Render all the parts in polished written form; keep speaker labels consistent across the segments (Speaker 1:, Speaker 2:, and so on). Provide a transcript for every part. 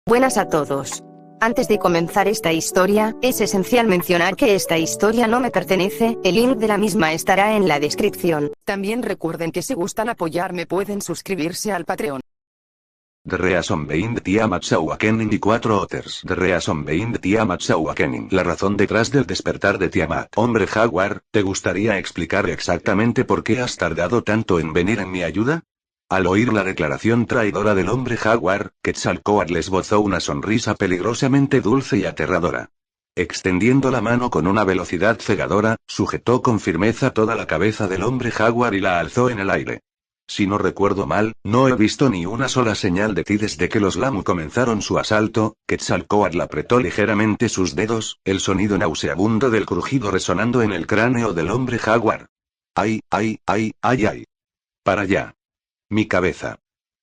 Speaker 1: Buenas a todos. Antes de comenzar esta historia, es esencial mencionar que esta historia no me pertenece, el link de la misma estará en la descripción. También recuerden que si gustan apoyarme pueden suscribirse al Patreon.
Speaker 2: The Reason Behind Tiamat's Awakening y 4 Otters. The Reason Behind Tiamat's Awakening. La razón detrás del despertar de Tiamat. Hombre Jaguar, ¿te gustaría explicar exactamente por qué has tardado tanto en venir en mi ayuda? Al oír la declaración traidora del hombre Jaguar, Quetzalcóatl esbozó una sonrisa peligrosamente dulce y aterradora. Extendiendo la mano con una velocidad cegadora, sujetó con firmeza toda la cabeza del hombre Jaguar y la alzó en el aire. Si no recuerdo mal, no he visto ni una sola señal de ti desde que los Lamu comenzaron su asalto. Quetzalcóatl apretó ligeramente sus dedos, el sonido nauseabundo del crujido resonando en el cráneo del hombre Jaguar. ¡Ay, ay, ay, ay, ay! ¡Para allá! Mi cabeza.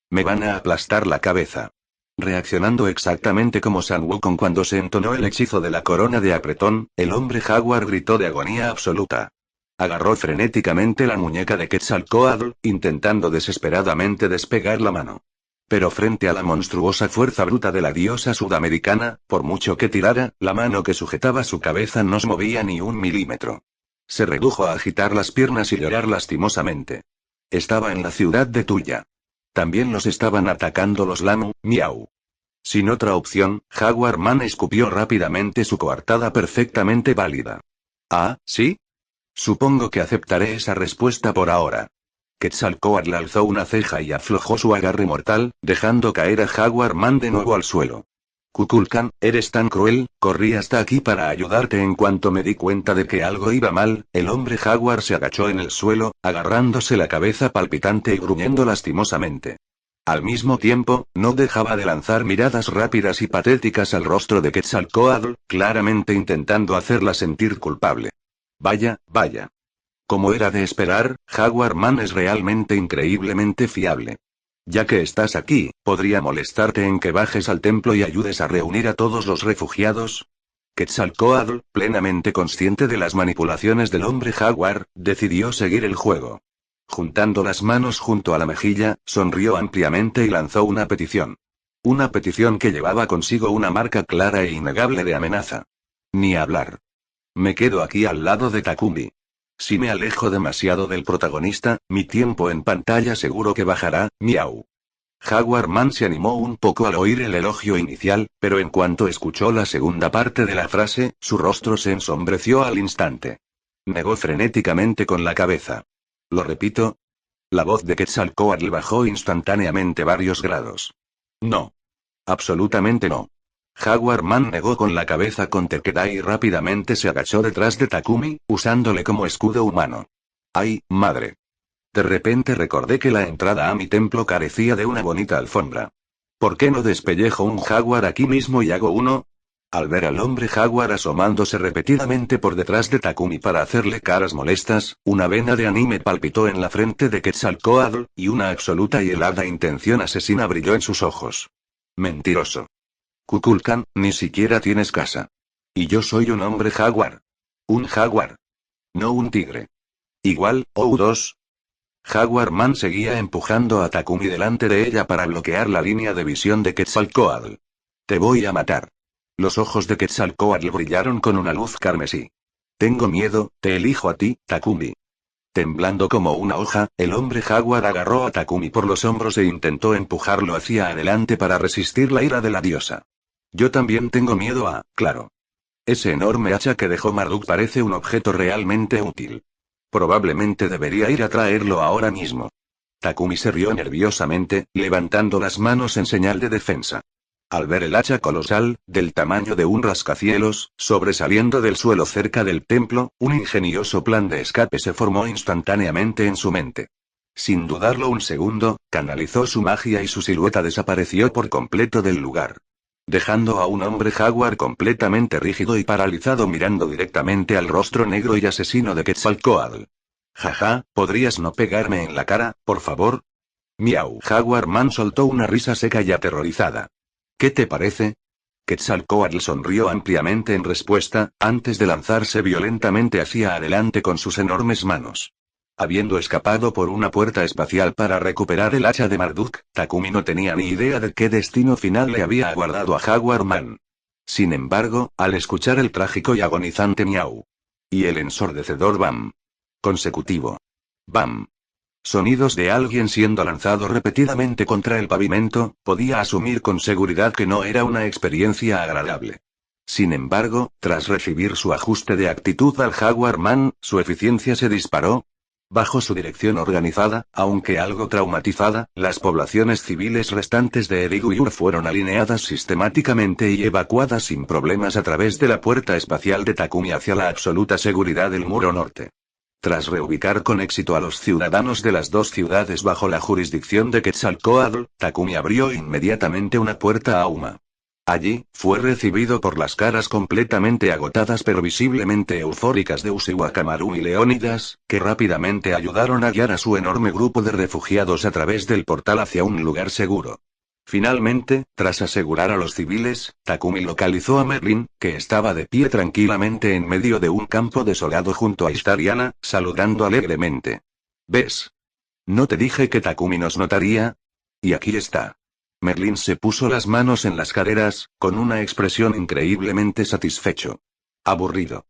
Speaker 2: Me van a aplastar la cabeza. Reaccionando exactamente como San Wukong cuando se entonó el hechizo de la corona de apretón, el hombre Jaguar gritó de agonía absoluta. Agarró frenéticamente la muñeca de Quetzalcóatl, intentando desesperadamente despegar la mano. Pero frente a la monstruosa fuerza bruta de la diosa sudamericana, por mucho que tirara, la mano que sujetaba su cabeza no se movía ni un milímetro. Se redujo a agitar las piernas y llorar lastimosamente. Estaba en la ciudad de Tuya. También los estaban atacando los Lamu, miau. Sin otra opción, Jaguar Man escupió rápidamente su coartada perfectamente válida. ¿Ah, sí? Supongo que aceptaré esa respuesta por ahora. Quetzalcóatl alzó una ceja y aflojó su agarre mortal, dejando caer a Jaguar Man de nuevo al suelo. Kukulkan, eres tan cruel, corrí hasta aquí para ayudarte en cuanto me di cuenta de que algo iba mal. El hombre Jaguar se agachó en el suelo, agarrándose la cabeza palpitante y gruñendo lastimosamente. Al mismo tiempo, no dejaba de lanzar miradas rápidas y patéticas al rostro de Quetzalcóatl, claramente intentando hacerla sentir culpable. Vaya, vaya. Como era de esperar, Jaguar Man es realmente increíblemente fiable. Ya que estás aquí, ¿podría molestarte en que bajes al templo y ayudes a reunir a todos los refugiados? Quetzalcóatl, plenamente consciente de las manipulaciones del hombre Jaguar, decidió seguir el juego. Juntando las manos junto a la mejilla, sonrió ampliamente y lanzó una petición. Una petición que llevaba consigo una marca clara e innegable de amenaza. Ni hablar. Me quedo aquí al lado de Takumi. Si me alejo demasiado del protagonista, mi tiempo en pantalla seguro que bajará, miau. Jaguar Man se animó un poco al oír el elogio inicial, pero en cuanto escuchó la segunda parte de la frase, su rostro se ensombreció al instante. Negó frenéticamente con la cabeza. ¿Lo repito? La voz de Quetzalcóatl bajó instantáneamente varios grados. No. Absolutamente no. Jaguar Man negó con la cabeza con terquedad y rápidamente se agachó detrás de Takumi, usándole como escudo humano. ¡Ay, madre! De repente recordé que la entrada a mi templo carecía de una bonita alfombra. ¿Por qué no despellejo un jaguar aquí mismo y hago uno? Al ver al hombre jaguar asomándose repetidamente por detrás de Takumi para hacerle caras molestas, una vena de anime palpitó en la frente de Quetzalcóatl, y una absoluta y helada intención asesina brilló en sus ojos. Mentiroso. Kukulkan, ni siquiera tienes casa. Y yo soy un hombre jaguar. Un jaguar. No un tigre. Igual, O2. Jaguar Man seguía empujando a Takumi delante de ella para bloquear la línea de visión de Quetzalcóatl. Te voy a matar. Los ojos de Quetzalcóatl brillaron con una luz carmesí. Tengo miedo, te elijo a ti, Takumi. Temblando como una hoja, el hombre jaguar agarró a Takumi por los hombros e intentó empujarlo hacia adelante para resistir la ira de la diosa. Yo también tengo miedo claro. Ese enorme hacha que dejó Marduk parece un objeto realmente útil. Probablemente debería ir a traerlo ahora mismo. Takumi se rió nerviosamente, levantando las manos en señal de defensa. Al ver el hacha colosal, del tamaño de un rascacielos, sobresaliendo del suelo cerca del templo, un ingenioso plan de escape se formó instantáneamente en su mente. Sin dudarlo un segundo, canalizó su magia y su silueta desapareció por completo del lugar. Dejando a un hombre jaguar completamente rígido y paralizado mirando directamente al rostro negro y asesino de Quetzalcóatl. Jaja, ¿podrías no pegarme en la cara, por favor? Miau. Jaguar Man soltó una risa seca y aterrorizada. ¿Qué te parece? Quetzalcóatl sonrió ampliamente en respuesta, antes de lanzarse violentamente hacia adelante con sus enormes manos. Habiendo escapado por una puerta espacial para recuperar el hacha de Marduk, Takumi no tenía ni idea de qué destino final le había aguardado a Jaguar Man. Sin embargo, al escuchar el trágico y agonizante miau y el ensordecedor bam consecutivo, bam, sonidos de alguien siendo lanzado repetidamente contra el pavimento, podía asumir con seguridad que no era una experiencia agradable. Sin embargo, tras recibir su ajuste de actitud al Jaguar Man, su eficiencia se disparó. Bajo su dirección organizada, aunque algo traumatizada, las poblaciones civiles restantes de Eriguiur fueron alineadas sistemáticamente y evacuadas sin problemas a través de la puerta espacial de Takumi hacia la absoluta seguridad del muro norte. Tras reubicar con éxito a los ciudadanos de las dos ciudades bajo la jurisdicción de Quetzalcóatl, Takumi abrió inmediatamente una puerta a Uma. Allí, fue recibido por las caras completamente agotadas pero visiblemente eufóricas de Usiwakamaru y Leónidas, que rápidamente ayudaron a guiar a su enorme grupo de refugiados a través del portal hacia un lugar seguro. Finalmente, tras asegurar a los civiles, Takumi localizó a Merlin, que estaba de pie tranquilamente en medio de un campo desolado junto a Istariana, saludando alegremente. ¿Ves? ¿No te dije que Takumi nos notaría? Y aquí está. Merlin se puso las manos en las caderas, con una expresión increíblemente satisfecho. Aburrido.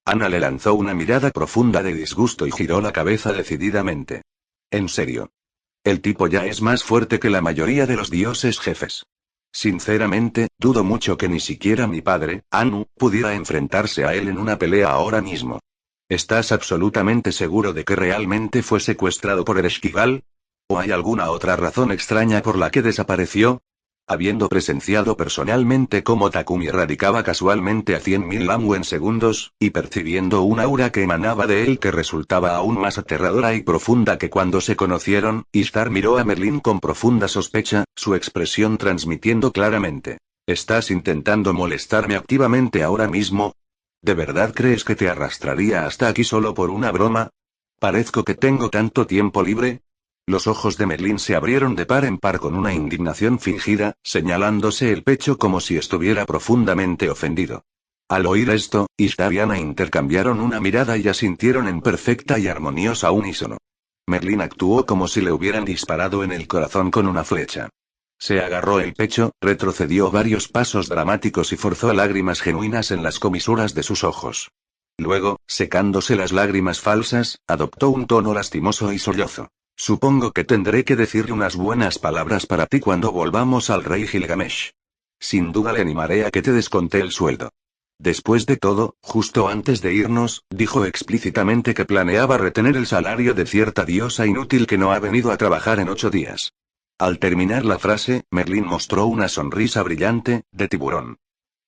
Speaker 2: Ana le lanzó una mirada profunda de disgusto y giró la cabeza decididamente. En serio. El tipo ya es más fuerte que la mayoría de los dioses jefes. Sinceramente, dudo mucho que ni siquiera mi padre, Anu, pudiera enfrentarse a él en una pelea ahora mismo. ¿Estás absolutamente seguro de que realmente fue secuestrado por Ereshkigal? ¿O hay alguna otra razón extraña por la que desapareció? Habiendo presenciado personalmente cómo Takumi erradicaba casualmente a 100.000 Lamu en segundos, y percibiendo un aura que emanaba de él que resultaba aún más aterradora y profunda que cuando se conocieron, Ishtar miró a Merlin con profunda sospecha, su expresión transmitiendo claramente: ¿estás intentando molestarme activamente ahora mismo? ¿De verdad crees que te arrastraría hasta aquí solo por una broma? ¿Parezco que tengo tanto tiempo libre? Los ojos de Merlin se abrieron de par en par con una indignación fingida, señalándose el pecho como si estuviera profundamente ofendido. Al oír esto, Ishtar y Ana intercambiaron una mirada y asintieron en perfecta y armoniosa unísono. Merlin actuó como si le hubieran disparado en el corazón con una flecha. Se agarró el pecho, retrocedió varios pasos dramáticos y forzó lágrimas genuinas en las comisuras de sus ojos. Luego, secándose las lágrimas falsas, adoptó un tono lastimoso y sollozo. Supongo que tendré que decirle unas buenas palabras para ti cuando volvamos al rey Gilgamesh. Sin duda le animaré a que te desconte el sueldo. Después de todo, justo antes de irnos, dijo explícitamente que planeaba retener el salario de cierta diosa inútil que no ha venido a trabajar en 8 días. Al terminar la frase, Merlin mostró una sonrisa brillante, de tiburón.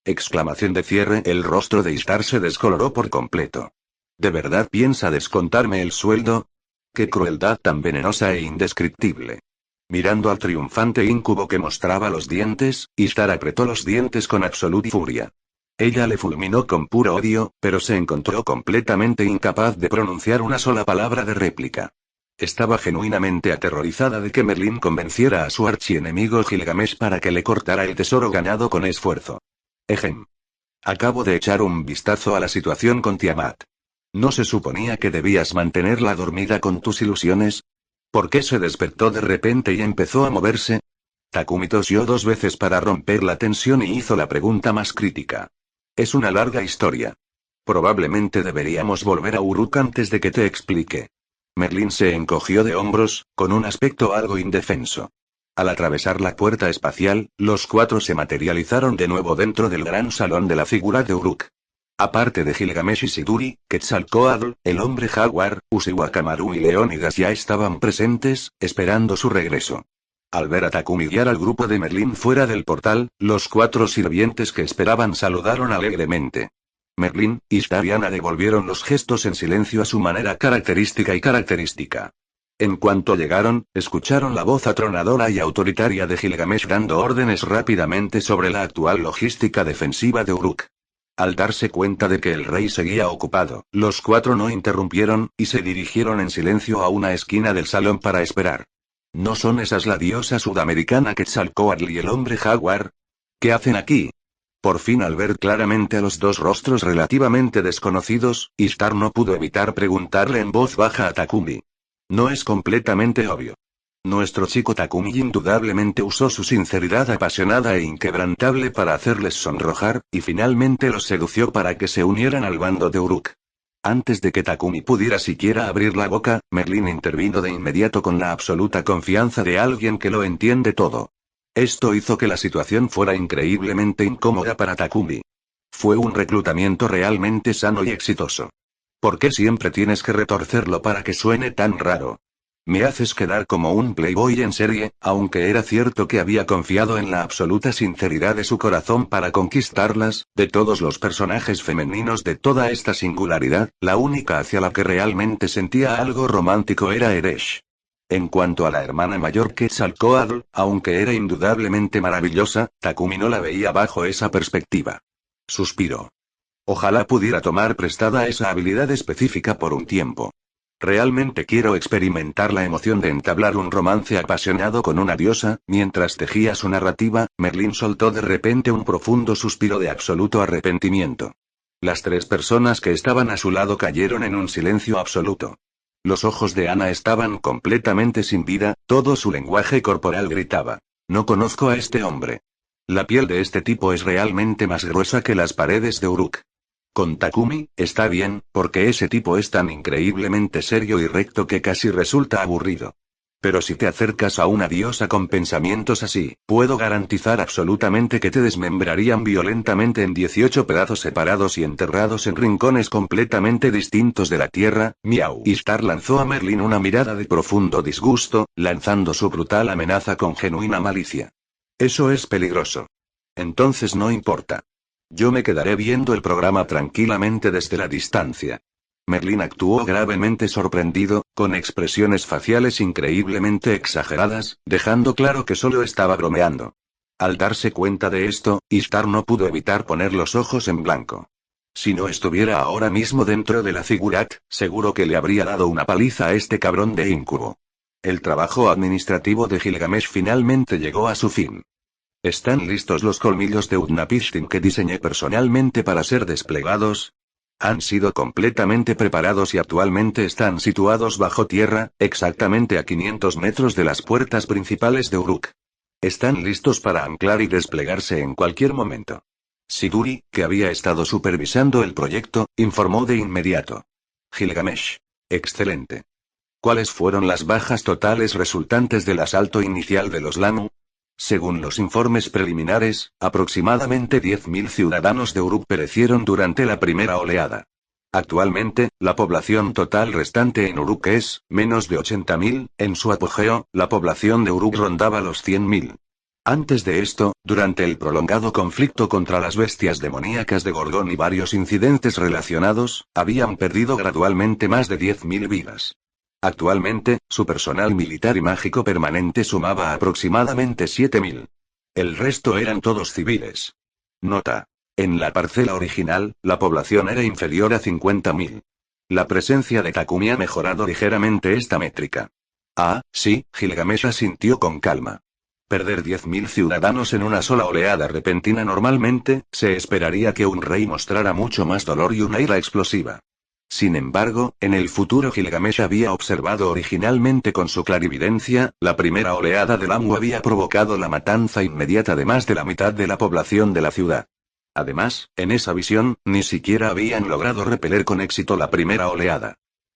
Speaker 2: Exclamación de cierre. El rostro de Ishtar se descoloró por completo. ¿De verdad piensa descontarme el sueldo? ¡Qué crueldad tan venenosa e indescriptible! Mirando al triunfante íncubo que mostraba los dientes, Ishtar apretó los dientes con absoluta furia. Ella le fulminó con puro odio, pero se encontró completamente incapaz de pronunciar una sola palabra de réplica. Estaba genuinamente aterrorizada de que Merlin convenciera a su archienemigo Gilgamesh para que le cortara el tesoro ganado con esfuerzo. Ejem. Acabo de echar un vistazo a la situación con Tiamat. ¿No se suponía que debías mantenerla dormida con tus ilusiones? ¿Por qué se despertó de repente y empezó a moverse? Takumi tosió 2 veces para romper la tensión y hizo la pregunta más crítica. Es una larga historia. Probablemente deberíamos volver a Uruk antes de que te explique. Merlin se encogió de hombros, con un aspecto algo indefenso. Al atravesar la puerta espacial, los 4 se materializaron de nuevo dentro del gran salón de la figura de Uruk. Aparte de Gilgamesh y Siduri, Quetzalcóatl, el hombre jaguar, Usiwakamaru y Leónidas ya estaban presentes, esperando su regreso. Al ver a Takumi guiar al grupo de Merlin fuera del portal, los 4 sirvientes que esperaban saludaron alegremente. Merlin, Ishtar y Ana devolvieron los gestos en silencio a su manera característica. En cuanto llegaron, escucharon la voz atronadora y autoritaria de Gilgamesh dando órdenes rápidamente sobre la actual logística defensiva de Uruk. Al darse cuenta de que el rey seguía ocupado, los 4 no interrumpieron, y se dirigieron en silencio a una esquina del salón para esperar. ¿No son esas la diosa sudamericana Quetzalcóatl y el hombre jaguar? ¿Qué hacen aquí? Por fin, al ver claramente a los 2 rostros relativamente desconocidos, Ishtar no pudo evitar preguntarle en voz baja a Takumi. No es completamente obvio. Nuestro chico Takumi indudablemente usó su sinceridad apasionada e inquebrantable para hacerles sonrojar, y finalmente los sedució para que se unieran al bando de Uruk. Antes de que Takumi pudiera siquiera abrir la boca, Merlin intervino de inmediato con la absoluta confianza de alguien que lo entiende todo. Esto hizo que la situación fuera increíblemente incómoda para Takumi. Fue un reclutamiento realmente sano y exitoso. ¿Por qué siempre tienes que retorcerlo para que suene tan raro? Me haces quedar como un playboy en serie, aunque era cierto que había confiado en la absoluta sinceridad de su corazón para conquistarlas. De todos los personajes femeninos de toda esta singularidad, la única hacia la que realmente sentía algo romántico era Eresh. En cuanto a la hermana mayor Quetzalcóatl, aunque era indudablemente maravillosa, Takumi no la veía bajo esa perspectiva. Suspiró. Ojalá pudiera tomar prestada esa habilidad específica por un tiempo. Realmente quiero experimentar la emoción de entablar un romance apasionado con una diosa. Mientras tejía su narrativa, Merlin soltó de repente un profundo suspiro de absoluto arrepentimiento. Las tres personas que estaban a su lado cayeron en un silencio absoluto. Los ojos de Ana estaban completamente sin vida, todo su lenguaje corporal gritaba: no conozco a este hombre. La piel de este tipo es realmente más gruesa que las paredes de Uruk. Con Takumi, está bien, porque ese tipo es tan increíblemente serio y recto que casi resulta aburrido. Pero si te acercas a una diosa con pensamientos así, puedo garantizar absolutamente que te desmembrarían violentamente en 18 pedazos separados y enterrados en rincones completamente distintos de la tierra. Miau. Ishtar lanzó a Merlin una mirada de profundo disgusto, lanzando su brutal amenaza con genuina malicia. Eso es peligroso. Entonces no importa. Yo me quedaré viendo el programa tranquilamente desde la distancia. Merlin actuó gravemente sorprendido, con expresiones faciales increíblemente exageradas, dejando claro que solo estaba bromeando. Al darse cuenta de esto, Ishtar no pudo evitar poner los ojos en blanco. Si no estuviera ahora mismo dentro de la Zigurat, seguro que le habría dado una paliza a este cabrón de incubo. El trabajo administrativo de Gilgamesh finalmente llegó a su fin. ¿Están listos los colmillos de Utnapishtim que diseñé personalmente para ser desplegados? Han sido completamente preparados y actualmente están situados bajo tierra, exactamente a 500 metros de las puertas principales de Uruk. Están listos para anclar y desplegarse en cualquier momento. Siduri, que había estado supervisando el proyecto, informó de inmediato. Gilgamesh. Excelente. ¿Cuáles fueron las bajas totales resultantes del asalto inicial de los Lamu? Según los informes preliminares, aproximadamente 10.000 ciudadanos de Uruk perecieron durante la primera oleada. Actualmente, la población total restante en Uruk es menos de 80.000, en su apogeo, la población de Uruk rondaba los 100.000. Antes de esto, durante el prolongado conflicto contra las bestias demoníacas de Gorgón y varios incidentes relacionados, habían perdido gradualmente más de 10.000 vidas. Actualmente, su personal militar y mágico permanente sumaba aproximadamente 7.000. El resto eran todos civiles. Nota. En la parcela original, la población era inferior a 50.000. La presencia de Takumi ha mejorado ligeramente esta métrica. Ah, sí, Gilgamesh asintió con calma. Perder 10.000 ciudadanos en una sola oleada repentina normalmente, se esperaría que un rey mostrara mucho más dolor y una ira explosiva. Sin embargo, en el futuro Gilgamesh había observado originalmente con su clarividencia, la primera oleada del Lamu había provocado la matanza inmediata de más de la mitad de la población de la ciudad. Además, en esa visión, ni siquiera habían logrado repeler con éxito la primera oleada.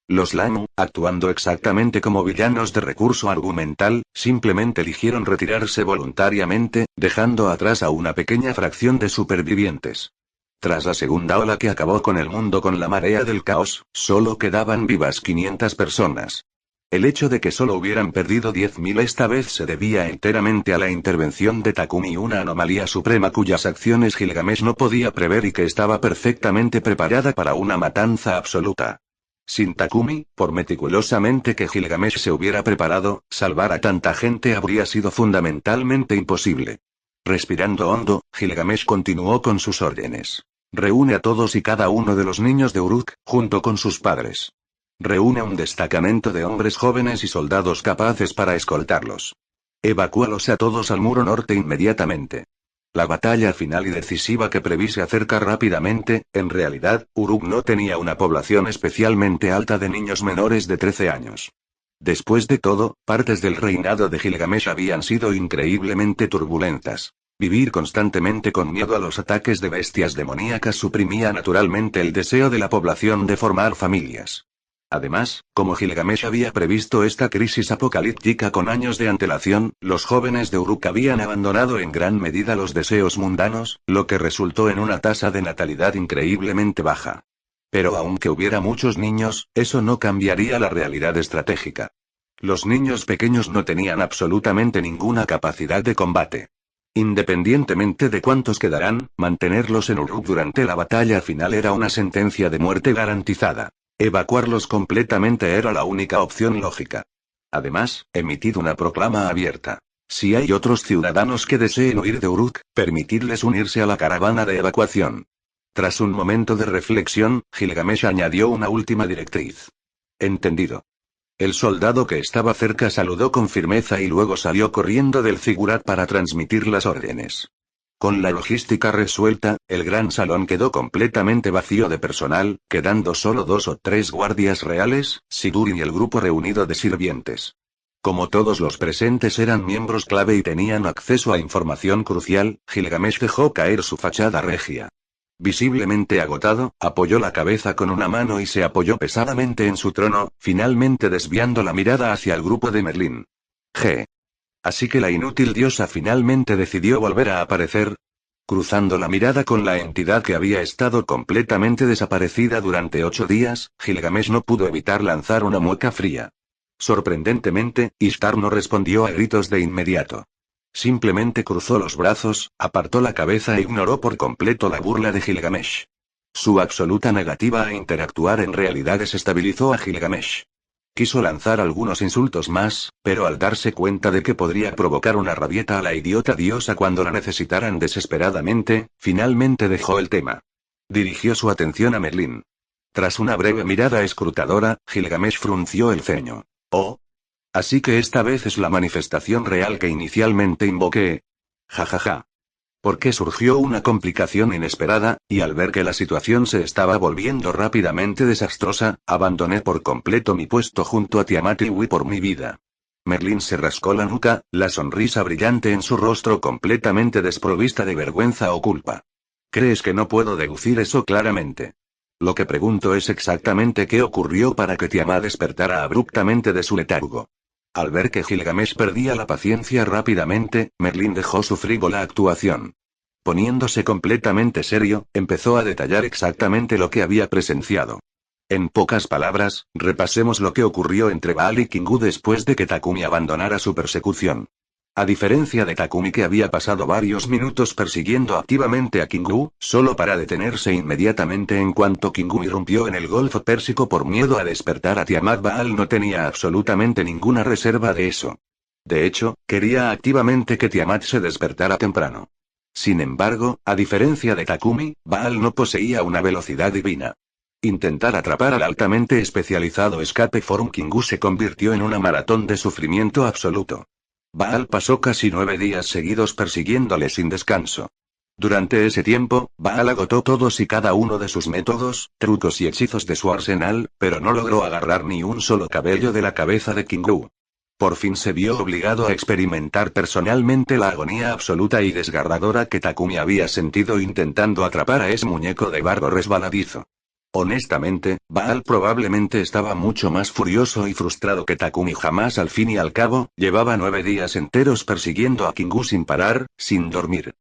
Speaker 2: Los Lamu, actuando exactamente como villanos de recurso argumental, simplemente eligieron retirarse voluntariamente, dejando atrás a una pequeña fracción de supervivientes. Tras la segunda ola que acabó con el mundo con la marea del caos, solo quedaban vivas 500 personas. El hecho de que solo hubieran perdido 10.000 esta vez se debía enteramente a la intervención de Takumi, una anomalía suprema cuyas acciones Gilgamesh no podía prever y que estaba perfectamente preparada para una matanza absoluta. Sin Takumi, por meticulosamente que Gilgamesh se hubiera preparado, salvar a tanta gente habría sido fundamentalmente imposible. Respirando hondo, Gilgamesh continuó con sus órdenes. Reúne a todos y cada uno de los niños de Uruk, junto con sus padres. Reúne un destacamento de hombres jóvenes y soldados capaces para escoltarlos. Evacúalos a todos al muro norte inmediatamente. La batalla final y decisiva que preví se acerca rápidamente. En realidad, Uruk no tenía una población especialmente alta de niños menores de 13 años. Después de todo, partes del reinado de Gilgamesh habían sido increíblemente turbulentas. Vivir constantemente con miedo a los ataques de bestias demoníacas suprimía naturalmente el deseo de la población de formar familias. Además, como Gilgamesh había previsto esta crisis apocalíptica con años de antelación, los jóvenes de Uruk habían abandonado en gran medida los deseos mundanos, lo que resultó en una tasa de natalidad increíblemente baja. Pero aunque hubiera muchos niños, eso no cambiaría la realidad estratégica. Los niños pequeños no tenían absolutamente ninguna capacidad de combate. Independientemente de cuántos quedarán, mantenerlos en Uruk durante la batalla final era una sentencia de muerte garantizada. Evacuarlos completamente era la única opción lógica. Además, emitid una proclama abierta. Si hay otros ciudadanos que deseen huir de Uruk, permitidles unirse a la caravana de evacuación. Tras un momento de reflexión, Gilgamesh añadió una última directriz. Entendido. El soldado que estaba cerca saludó con firmeza y luego salió corriendo del zigurat para transmitir las órdenes. Con la logística resuelta, el gran salón quedó completamente vacío de personal, quedando solo 2 o 3 guardias reales, Sidurin y el grupo reunido de sirvientes. Como todos los presentes eran miembros clave y tenían acceso a información crucial, Gilgamesh dejó caer su fachada regia. Visiblemente agotado, apoyó la cabeza con una mano y se apoyó pesadamente en su trono, finalmente desviando la mirada hacia el grupo de Merlín. Así que la inútil diosa finalmente decidió volver a aparecer. Cruzando la mirada con la entidad que había estado completamente desaparecida durante 8 días, Gilgamesh no pudo evitar lanzar una mueca fría. Sorprendentemente, Ishtar no respondió a gritos de inmediato. Simplemente cruzó los brazos, apartó la cabeza e ignoró por completo la burla de Gilgamesh. Su absoluta negativa a interactuar en realidad desestabilizó a Gilgamesh. Quiso lanzar algunos insultos más, pero al darse cuenta de que podría provocar una rabieta a la idiota diosa cuando la necesitaran desesperadamente, finalmente dejó el tema. Dirigió su atención a Merlín. Tras una breve mirada escrutadora, Gilgamesh frunció el ceño. Oh. Así que esta vez es la manifestación real que inicialmente invoqué. Jajaja. Porque surgió una complicación inesperada, y al ver que la situación se estaba volviendo rápidamente desastrosa, abandoné por completo mi puesto junto a Tiamat y huí por mi vida. Merlín se rascó la nuca, la sonrisa brillante en su rostro completamente desprovista de vergüenza o culpa. ¿Crees que no puedo deducir eso claramente? Lo que pregunto es exactamente qué ocurrió para que Tiamat despertara abruptamente de su letargo. Al ver que Gilgamesh perdía la paciencia rápidamente, Merlín dejó su frívola actuación. Poniéndose completamente serio, empezó a detallar exactamente lo que había presenciado. En pocas palabras, repasemos lo que ocurrió entre Baal y Kingu después de que Takumi abandonara su persecución. A diferencia de Takumi, que había pasado varios minutos persiguiendo activamente a Kingu, solo para detenerse inmediatamente en cuanto Kingu irrumpió en el Golfo Pérsico por miedo a despertar a Tiamat, Baal no tenía absolutamente ninguna reserva de eso. De hecho, quería activamente que Tiamat se despertara temprano. Sin embargo, a diferencia de Takumi, Baal no poseía una velocidad divina. Intentar atrapar al altamente especializado Escape Forum Kingu se convirtió en una maratón de sufrimiento absoluto. Baal pasó casi 9 días seguidos persiguiéndole sin descanso. Durante ese tiempo, Baal agotó todos y cada uno de sus métodos, trucos y hechizos de su arsenal, pero no logró agarrar ni un solo cabello de la cabeza de Kingu. Por fin se vio obligado a experimentar personalmente la agonía absoluta y desgarradora que Takumi había sentido intentando atrapar a ese muñeco de barro resbaladizo. Honestamente, Baal probablemente estaba mucho más furioso y frustrado que Takumi. Jamás, al fin y al cabo, llevaba 9 días enteros persiguiendo a Kingu sin parar, sin dormir.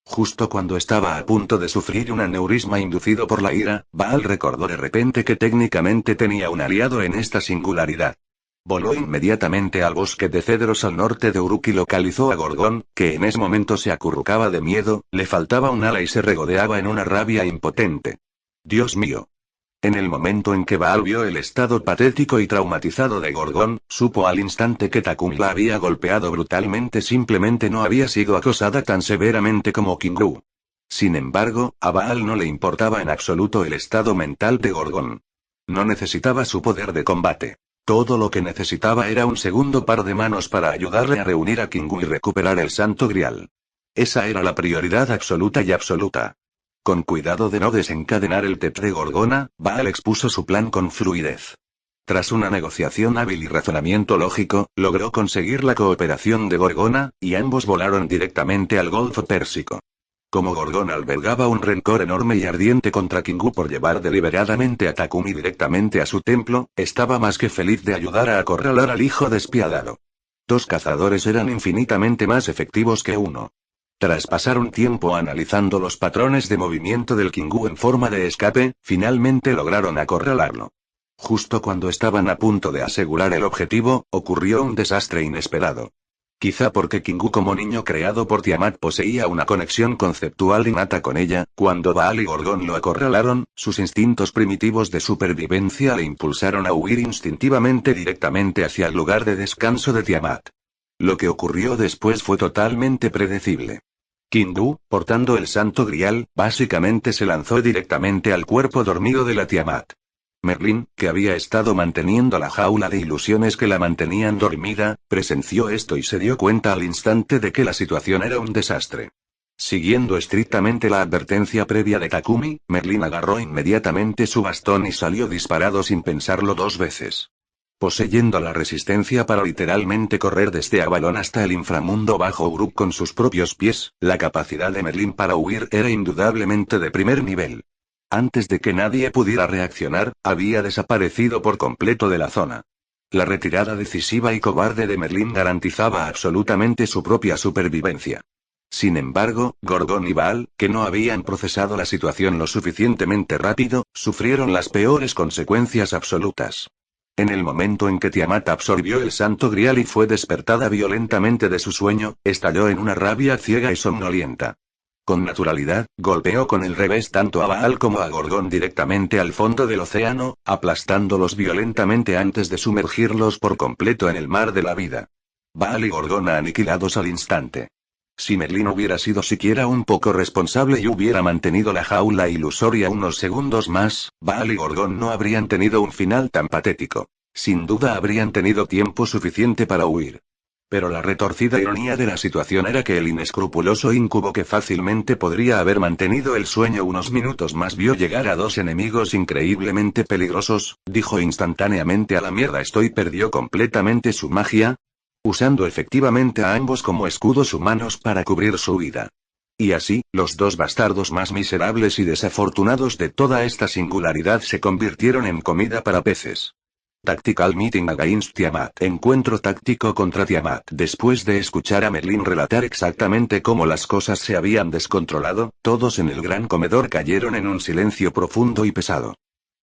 Speaker 2: Justo cuando estaba a punto de sufrir un aneurisma inducido por la ira, Baal recordó de repente que técnicamente tenía un aliado en esta singularidad. Voló inmediatamente al bosque de cedros al norte de Uruk y localizó a Gorgón, que en ese momento se acurrucaba de miedo, le faltaba un ala y se regodeaba en una rabia impotente. Dios mío. En el momento en que Baal vio el estado patético y traumatizado de Gorgón, supo al instante que Takumi la había golpeado brutalmente, simplemente no había sido acosada tan severamente como Kingu. Sin embargo, a Baal no le importaba en absoluto el estado mental de Gorgón. No necesitaba su poder de combate. Todo lo que necesitaba era un segundo par de manos para ayudarle a reunir a Kingu y recuperar el Santo Grial. Esa era la prioridad absoluta y absoluta. Con cuidado de no desencadenar el TEP de Gorgona, Baal expuso su plan con fluidez. Tras una negociación hábil y razonamiento lógico, logró conseguir la cooperación de Gorgona, y ambos volaron directamente al Golfo Pérsico. Como Gorgona albergaba un rencor enorme y ardiente contra Kingu por llevar deliberadamente a Takumi directamente a su templo, estaba más que feliz de ayudar a acorralar al hijo despiadado. Dos cazadores eran infinitamente más efectivos que uno. Tras pasar un tiempo analizando los patrones de movimiento del Kingu en forma de escape, finalmente lograron acorralarlo. Justo cuando estaban a punto de asegurar el objetivo, ocurrió un desastre inesperado. Quizá porque Kingu como niño creado por Tiamat poseía una conexión conceptual innata con ella, cuando Baal y Gorgon lo acorralaron, sus instintos primitivos de supervivencia le impulsaron a huir instintivamente directamente hacia el lugar de descanso de Tiamat. Lo que ocurrió después fue totalmente predecible. Kingu, portando el Santo Grial, básicamente se lanzó directamente al cuerpo dormido de la Tiamat. Merlin, que había estado manteniendo la jaula de ilusiones que la mantenían dormida, presenció esto y se dio cuenta al instante de que la situación era un desastre. Siguiendo estrictamente la advertencia previa de Takumi, Merlin agarró inmediatamente su bastón y salió disparado sin pensarlo dos veces. Poseyendo la resistencia para literalmente correr desde Avalon hasta el inframundo bajo Uruk con sus propios pies, la capacidad de Merlin para huir era indudablemente de primer nivel. Antes de que nadie pudiera reaccionar, había desaparecido por completo de la zona. La retirada decisiva y cobarde de Merlin garantizaba absolutamente su propia supervivencia. Sin embargo, Gorgon y Baal, que no habían procesado la situación lo suficientemente rápido, sufrieron las peores consecuencias absolutas. En el momento en que Tiamat absorbió el Santo Grial y fue despertada violentamente de su sueño, estalló en una rabia ciega y somnolienta. Con naturalidad, golpeó con el revés tanto a Baal como a Gorgon directamente al fondo del océano, aplastándolos violentamente antes de sumergirlos por completo en el mar de la vida. Baal y Gorgon aniquilados al instante. Si Merlin hubiera sido siquiera un poco responsable y hubiera mantenido la jaula ilusoria unos segundos más, Baal y Gorgon no habrían tenido un final tan patético. Sin duda habrían tenido tiempo suficiente para huir. Pero la retorcida ironía de la situación era que el inescrupuloso incubo que fácilmente podría haber mantenido el sueño unos minutos más vio llegar a dos enemigos increíblemente peligrosos, dijo instantáneamente a la mierda perdió completamente su magia, usando efectivamente a ambos como escudos humanos para cubrir su huida. Y así, los dos bastardos más miserables y desafortunados de toda esta singularidad se convirtieron en comida para peces. Tactical Meeting Against Tiamat. Encuentro táctico contra Tiamat. Después de escuchar a Merlin relatar exactamente cómo las cosas se habían descontrolado, todos en el gran comedor cayeron en un silencio profundo y pesado.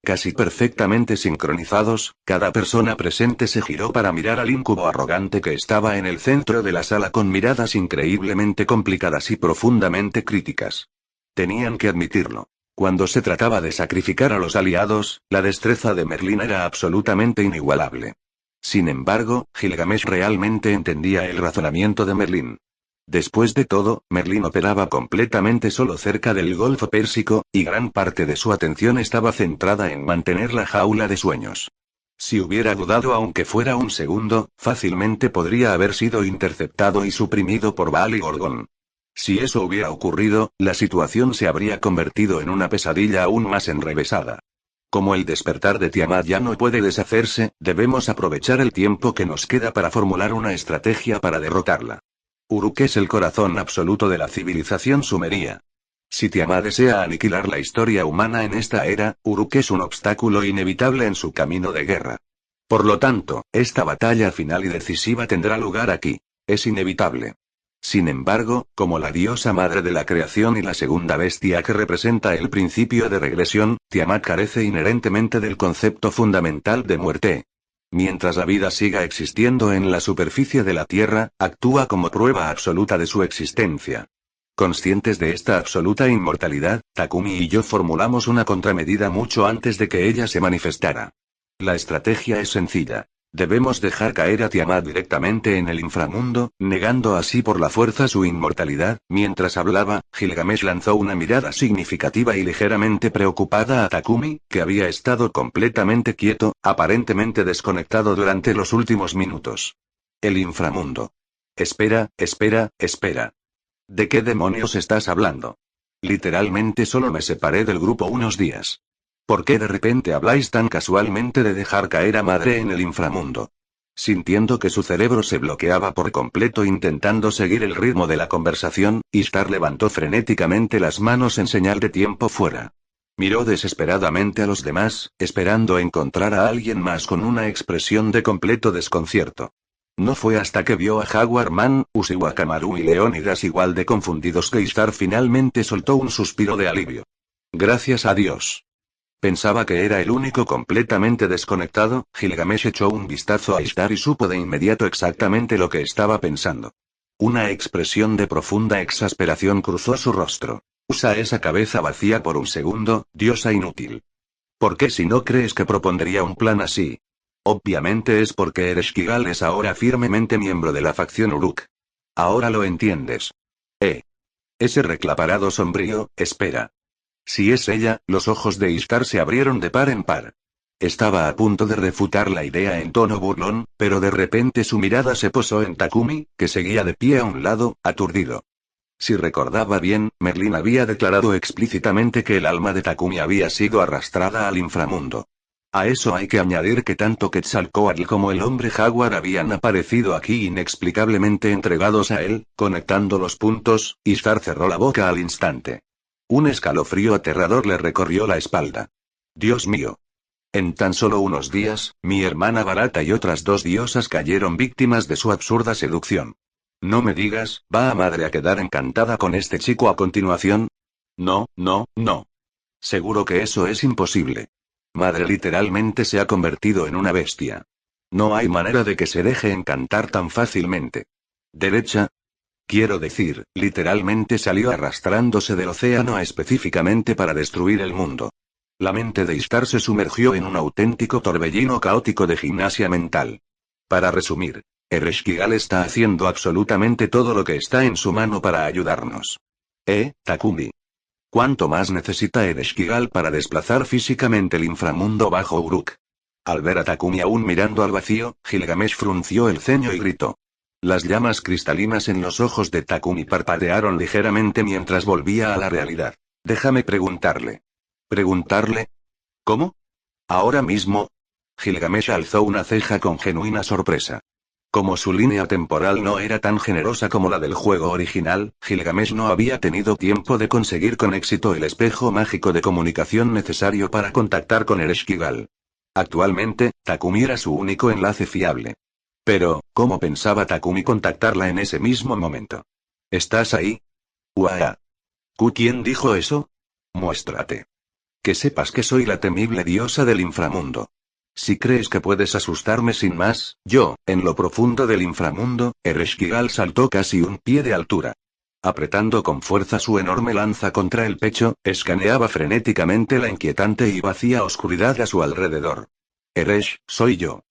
Speaker 2: Casi perfectamente sincronizados, cada persona presente se giró para mirar al incubo arrogante que estaba en el centro de la sala con miradas increíblemente complicadas y profundamente críticas. Tenían que admitirlo. Cuando se trataba de sacrificar a los aliados, la destreza de Merlin era absolutamente inigualable. Sin embargo, Gilgamesh realmente entendía el razonamiento de Merlin. Después de todo, Merlin operaba completamente solo cerca del Golfo Pérsico, y gran parte de su atención estaba centrada en mantener la jaula de sueños. Si hubiera dudado aunque fuera un segundo, fácilmente podría haber sido interceptado y suprimido por Baal y Gorgon. Si eso hubiera ocurrido, la situación se habría convertido en una pesadilla aún más enrevesada. Como el despertar de Tiamat ya no puede deshacerse, debemos aprovechar el tiempo que nos queda para formular una estrategia para derrotarla. Uruk es el corazón absoluto de la civilización sumeria. Si Tiamat desea aniquilar la historia humana en esta era, Uruk es un obstáculo inevitable en su camino de guerra. Por lo tanto, esta batalla final y decisiva tendrá lugar aquí. Es inevitable. Sin embargo, como la diosa madre de la creación y la segunda bestia que representa el principio de regresión, Tiamat carece inherentemente del concepto fundamental de muerte. Mientras la vida siga existiendo en la superficie de la Tierra, actúa como prueba absoluta de su existencia. Conscientes de esta absoluta inmortalidad, Takumi y yo formulamos una contramedida mucho antes de que ella se manifestara. La estrategia es sencilla. Debemos dejar caer a Tiamat directamente en el inframundo, negando así por la fuerza su inmortalidad. Mientras hablaba, Gilgamesh lanzó una mirada significativa y ligeramente preocupada a Takumi, que había estado completamente quieto, aparentemente desconectado durante los últimos minutos. El inframundo. Espera. ¿De qué demonios estás hablando? Literalmente solo me separé del grupo unos días. ¿Por qué de repente habláis tan casualmente de dejar caer a madre en el inframundo? Sintiendo que su cerebro se bloqueaba por completo intentando seguir el ritmo de la conversación, Ishtar levantó frenéticamente las manos en señal de tiempo fuera. Miró desesperadamente a los demás, esperando encontrar a alguien más con una expresión de completo desconcierto. No fue hasta que vio a Jaguar Man, Usiwakamaru y Leónidas igual de confundidos que Ishtar finalmente soltó un suspiro de alivio. Gracias a Dios. Pensaba que era el único completamente desconectado. Gilgamesh echó un vistazo a Ishtar y supo de inmediato exactamente lo que estaba pensando. Una expresión de profunda exasperación cruzó su rostro. Usa esa cabeza vacía por un segundo, diosa inútil. ¿Por qué si no crees que propondría un plan así? Obviamente es porque Ereshkigal es ahora firmemente miembro de la facción Uruk. Ahora lo entiendes. Ese reclaparado sombrío, espera. Si es ella, los ojos de Ishtar se abrieron de par en par. Estaba a punto de refutar la idea en tono burlón, pero de repente su mirada se posó en Takumi, que seguía de pie a un lado, aturdido. Si recordaba bien, Merlin había declarado explícitamente que el alma de Takumi había sido arrastrada al inframundo. A eso hay que añadir que tanto Quetzalcóatl como el hombre jaguar habían aparecido aquí inexplicablemente entregados a él, conectando los puntos. Ishtar cerró la boca al instante. Un escalofrío aterrador le recorrió la espalda. Dios mío. En tan solo unos días, mi hermana Barata y otras 2 diosas cayeron víctimas de su absurda seducción. No me digas, ¿va a madre a quedar encantada con este chico a continuación? No, no, no. Seguro que eso es imposible. Madre literalmente se ha convertido en una bestia. No hay manera de que se deje encantar tan fácilmente. ¿Derecha? Quiero decir, literalmente salió arrastrándose del océano específicamente para destruir el mundo. La mente de Ishtar se sumergió en un auténtico torbellino caótico de gimnasia mental. Para resumir, Ereshkigal está haciendo absolutamente todo lo que está en su mano para ayudarnos. Takumi. ¿Cuánto más necesita Ereshkigal para desplazar físicamente el inframundo bajo Uruk? Al ver a Takumi aún mirando al vacío, Gilgamesh frunció el ceño y gritó. Las llamas cristalinas en los ojos de Takumi parpadearon ligeramente mientras volvía a la realidad. Déjame preguntarle. ¿Preguntarle? ¿Cómo? ¿Ahora mismo? Gilgamesh alzó una ceja con genuina sorpresa. Como su línea temporal no era tan generosa como la del juego original, Gilgamesh no había tenido tiempo de conseguir con éxito el espejo mágico de comunicación necesario para contactar con Ereshkigal. Actualmente, Takumi era su único enlace fiable. Pero, ¿cómo pensaba Takumi contactarla en ese mismo momento? ¿Estás ahí? ¡Uaa! ¿Quién dijo eso? Muéstrate. Que sepas que soy la temible diosa del inframundo. Si crees que puedes asustarme sin más, yo, en lo profundo del inframundo, Ereshkigal saltó casi 1 pie de altura. Apretando con fuerza su enorme lanza contra el pecho, escaneaba frenéticamente la inquietante y vacía oscuridad a su alrededor. Soy yo.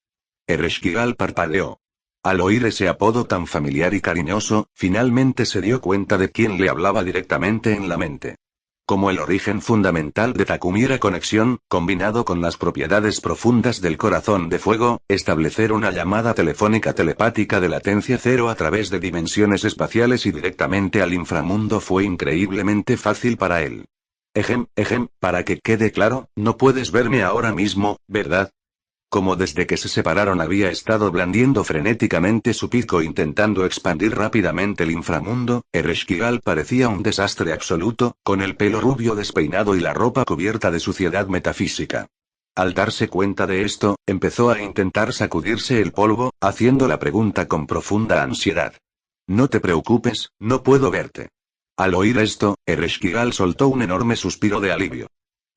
Speaker 2: Ereshkigal parpadeó. Al oír ese apodo tan familiar y cariñoso, finalmente se dio cuenta de quién le hablaba directamente en la mente. Como el origen fundamental de Takumi era conexión, combinado con las propiedades profundas del corazón de fuego, establecer una llamada telefónica telepática de latencia cero a través de dimensiones espaciales y directamente al inframundo fue increíblemente fácil para él. Para que quede claro, no puedes verme ahora mismo, ¿verdad? Como desde que se separaron había estado blandiendo frenéticamente su pico intentando expandir rápidamente el inframundo, Ereshkigal parecía un desastre absoluto, con el pelo rubio despeinado y la ropa cubierta de suciedad metafísica. Al darse cuenta de esto, empezó a intentar sacudirse el polvo, haciendo la pregunta con profunda ansiedad. No te preocupes, no puedo verte. Al oír esto, Ereshkigal soltó un enorme suspiro de alivio.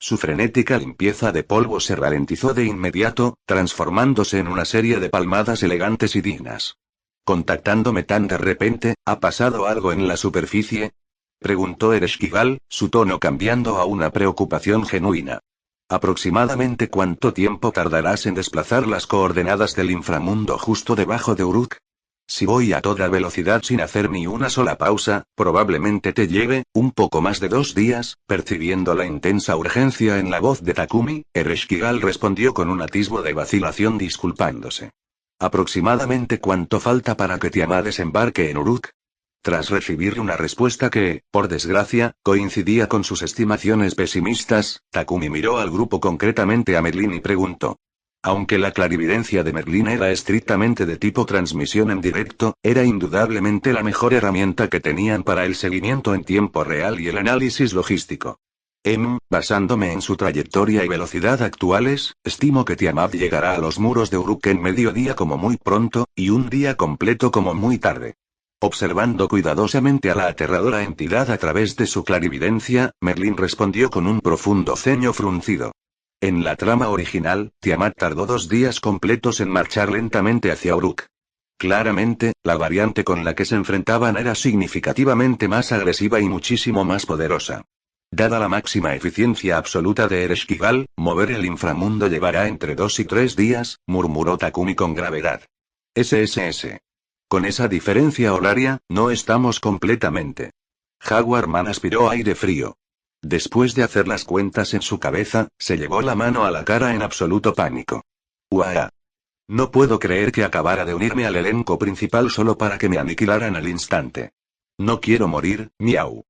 Speaker 2: Su frenética limpieza de polvo se ralentizó de inmediato, transformándose en una serie de palmadas elegantes y dignas. ¿Contactándome tan de repente, ha pasado algo en la superficie? Preguntó Ereshkigal, su tono cambiando a una preocupación genuina. ¿Aproximadamente cuánto tiempo tardarás en desplazar las coordenadas del inframundo justo debajo de Uruk? Si voy a toda velocidad sin hacer ni una sola pausa, probablemente te lleve un poco más de 2 días. Percibiendo la intensa urgencia en la voz de Takumi, Ereshkigal respondió con un atisbo de vacilación disculpándose. ¿Aproximadamente cuánto falta para que Tiamat desembarque en Uruk? Tras recibir una respuesta que, por desgracia, coincidía con sus estimaciones pesimistas, Takumi miró al grupo, concretamente a Merlin, y preguntó. Aunque la clarividencia de Merlin era estrictamente de tipo transmisión en directo, era indudablemente la mejor herramienta que tenían para el seguimiento en tiempo real y el análisis logístico. Basándome en su trayectoria y velocidad actuales, estimo que Tiamat llegará a los muros de Uruk en mediodía como muy pronto, y un día completo como muy tarde. Observando cuidadosamente a la aterradora entidad a través de su clarividencia, Merlin respondió con un profundo ceño fruncido. En la trama original, Tiamat tardó 2 días completos en marchar lentamente hacia Uruk. Claramente, la variante con la que se enfrentaban era significativamente más agresiva y muchísimo más poderosa. Dada la máxima eficiencia absoluta de Ereshkigal, mover el inframundo llevará entre 2 y 3 días, murmuró Takumi con gravedad. SSS. Con esa diferencia horaria, no estamos completamente. Jaguar Man aspiró aire frío. Después de hacer las cuentas en su cabeza, se llevó la mano a la cara en absoluto pánico. ¡Uah! No puedo creer que acabara de unirme al elenco principal solo para que me aniquilaran al instante. No quiero morir, miau.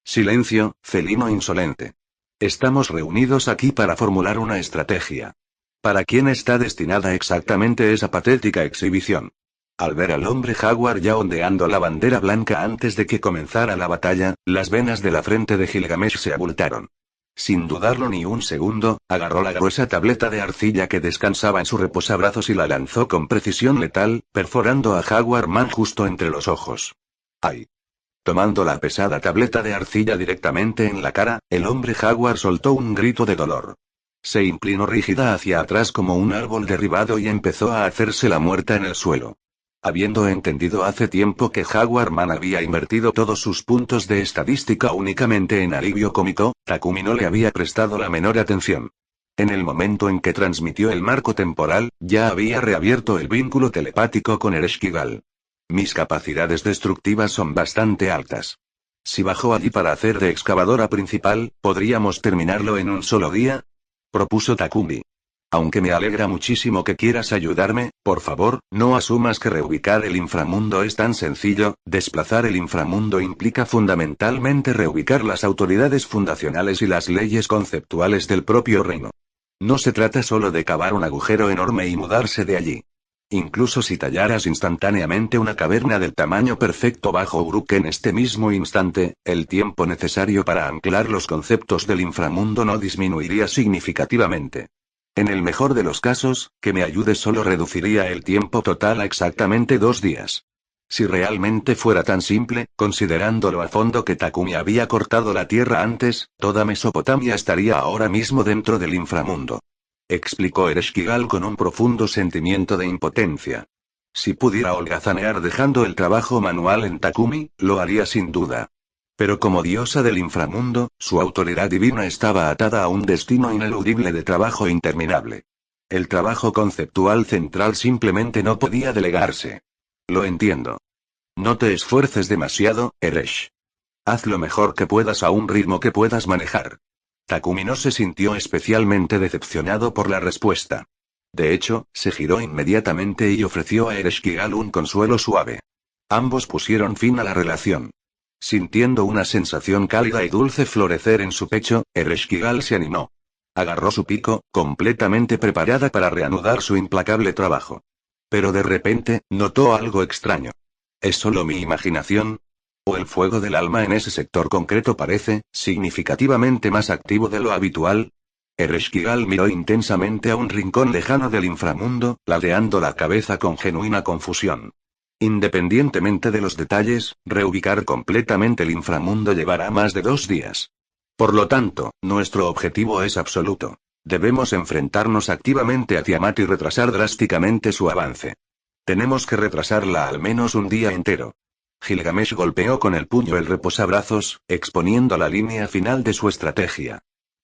Speaker 2: Silencio, felino insolente. Estamos reunidos aquí para formular una estrategia. ¿Para quién está destinada exactamente esa patética exhibición? Al ver al hombre jaguar ya ondeando la bandera blanca antes de que comenzara la batalla, las venas de la frente de Gilgamesh se abultaron. Sin dudarlo ni un segundo, agarró la gruesa tableta de arcilla que descansaba en su reposabrazos y la lanzó con precisión letal, perforando a Jaguar Man justo entre los ojos. ¡Ay! Tomando la pesada tableta de arcilla directamente en la cara, el hombre jaguar soltó un grito de dolor. Se inclinó rígida hacia atrás como un árbol derribado y empezó a hacerse la muerta en el suelo. Habiendo entendido hace tiempo que Jaguar Man había invertido todos sus puntos de estadística únicamente en alivio cómico, Takumi no le había prestado la menor atención. En el momento en que transmitió el marco temporal, ya había reabierto el vínculo telepático con Ereshkigal. Mis capacidades destructivas son bastante altas. Si bajó allí para hacer de excavadora principal, ¿podríamos terminarlo en un solo día?, propuso Takumi. Aunque me alegra muchísimo que quieras ayudarme, por favor, no asumas que reubicar el inframundo es tan sencillo. Desplazar el inframundo implica fundamentalmente reubicar las autoridades fundacionales y las leyes conceptuales del propio reino. No se trata solo de cavar un agujero enorme y mudarse de allí. Incluso si tallaras instantáneamente una caverna del tamaño perfecto bajo Uruk en este mismo instante, el tiempo necesario para anclar los conceptos del inframundo no disminuiría significativamente. En el mejor de los casos, que me ayudes solo reduciría el tiempo total a exactamente 2 días. Si realmente fuera tan simple, considerándolo a fondo que Takumi había cortado la tierra antes, toda Mesopotamia estaría ahora mismo dentro del inframundo. Explicó Ereshkigal con un profundo sentimiento de impotencia. Si pudiera holgazanear dejando el trabajo manual en Takumi, lo haría sin duda. Pero como diosa del inframundo, su autoridad divina estaba atada a un destino ineludible de trabajo interminable. El trabajo conceptual central simplemente no podía delegarse. Lo entiendo. No te esfuerces demasiado, Eresh. Haz lo mejor que puedas a un ritmo que puedas manejar. Takumi no se sintió especialmente decepcionado por la respuesta. De hecho, se giró inmediatamente y ofreció a Ereshkigal un consuelo suave. Ambos pusieron fin a la relación. Sintiendo una sensación cálida y dulce florecer en su pecho, Ereshkigal se animó. Agarró su pico, completamente preparada para reanudar su implacable trabajo. Pero de repente, notó algo extraño. ¿Es solo mi imaginación? ¿O el fuego del alma en ese sector concreto parece, significativamente más activo de lo habitual? Ereshkigal miró intensamente a un rincón lejano del inframundo, ladeando la cabeza con genuina confusión. Independientemente de los detalles, reubicar completamente el inframundo llevará más de 2 días. Por lo tanto, nuestro objetivo es absoluto. Debemos enfrentarnos activamente a Tiamat y retrasar drásticamente su avance. Tenemos que retrasarla al menos un día entero. Gilgamesh golpeó con el puño el reposabrazos, exponiendo la línea final de su estrategia.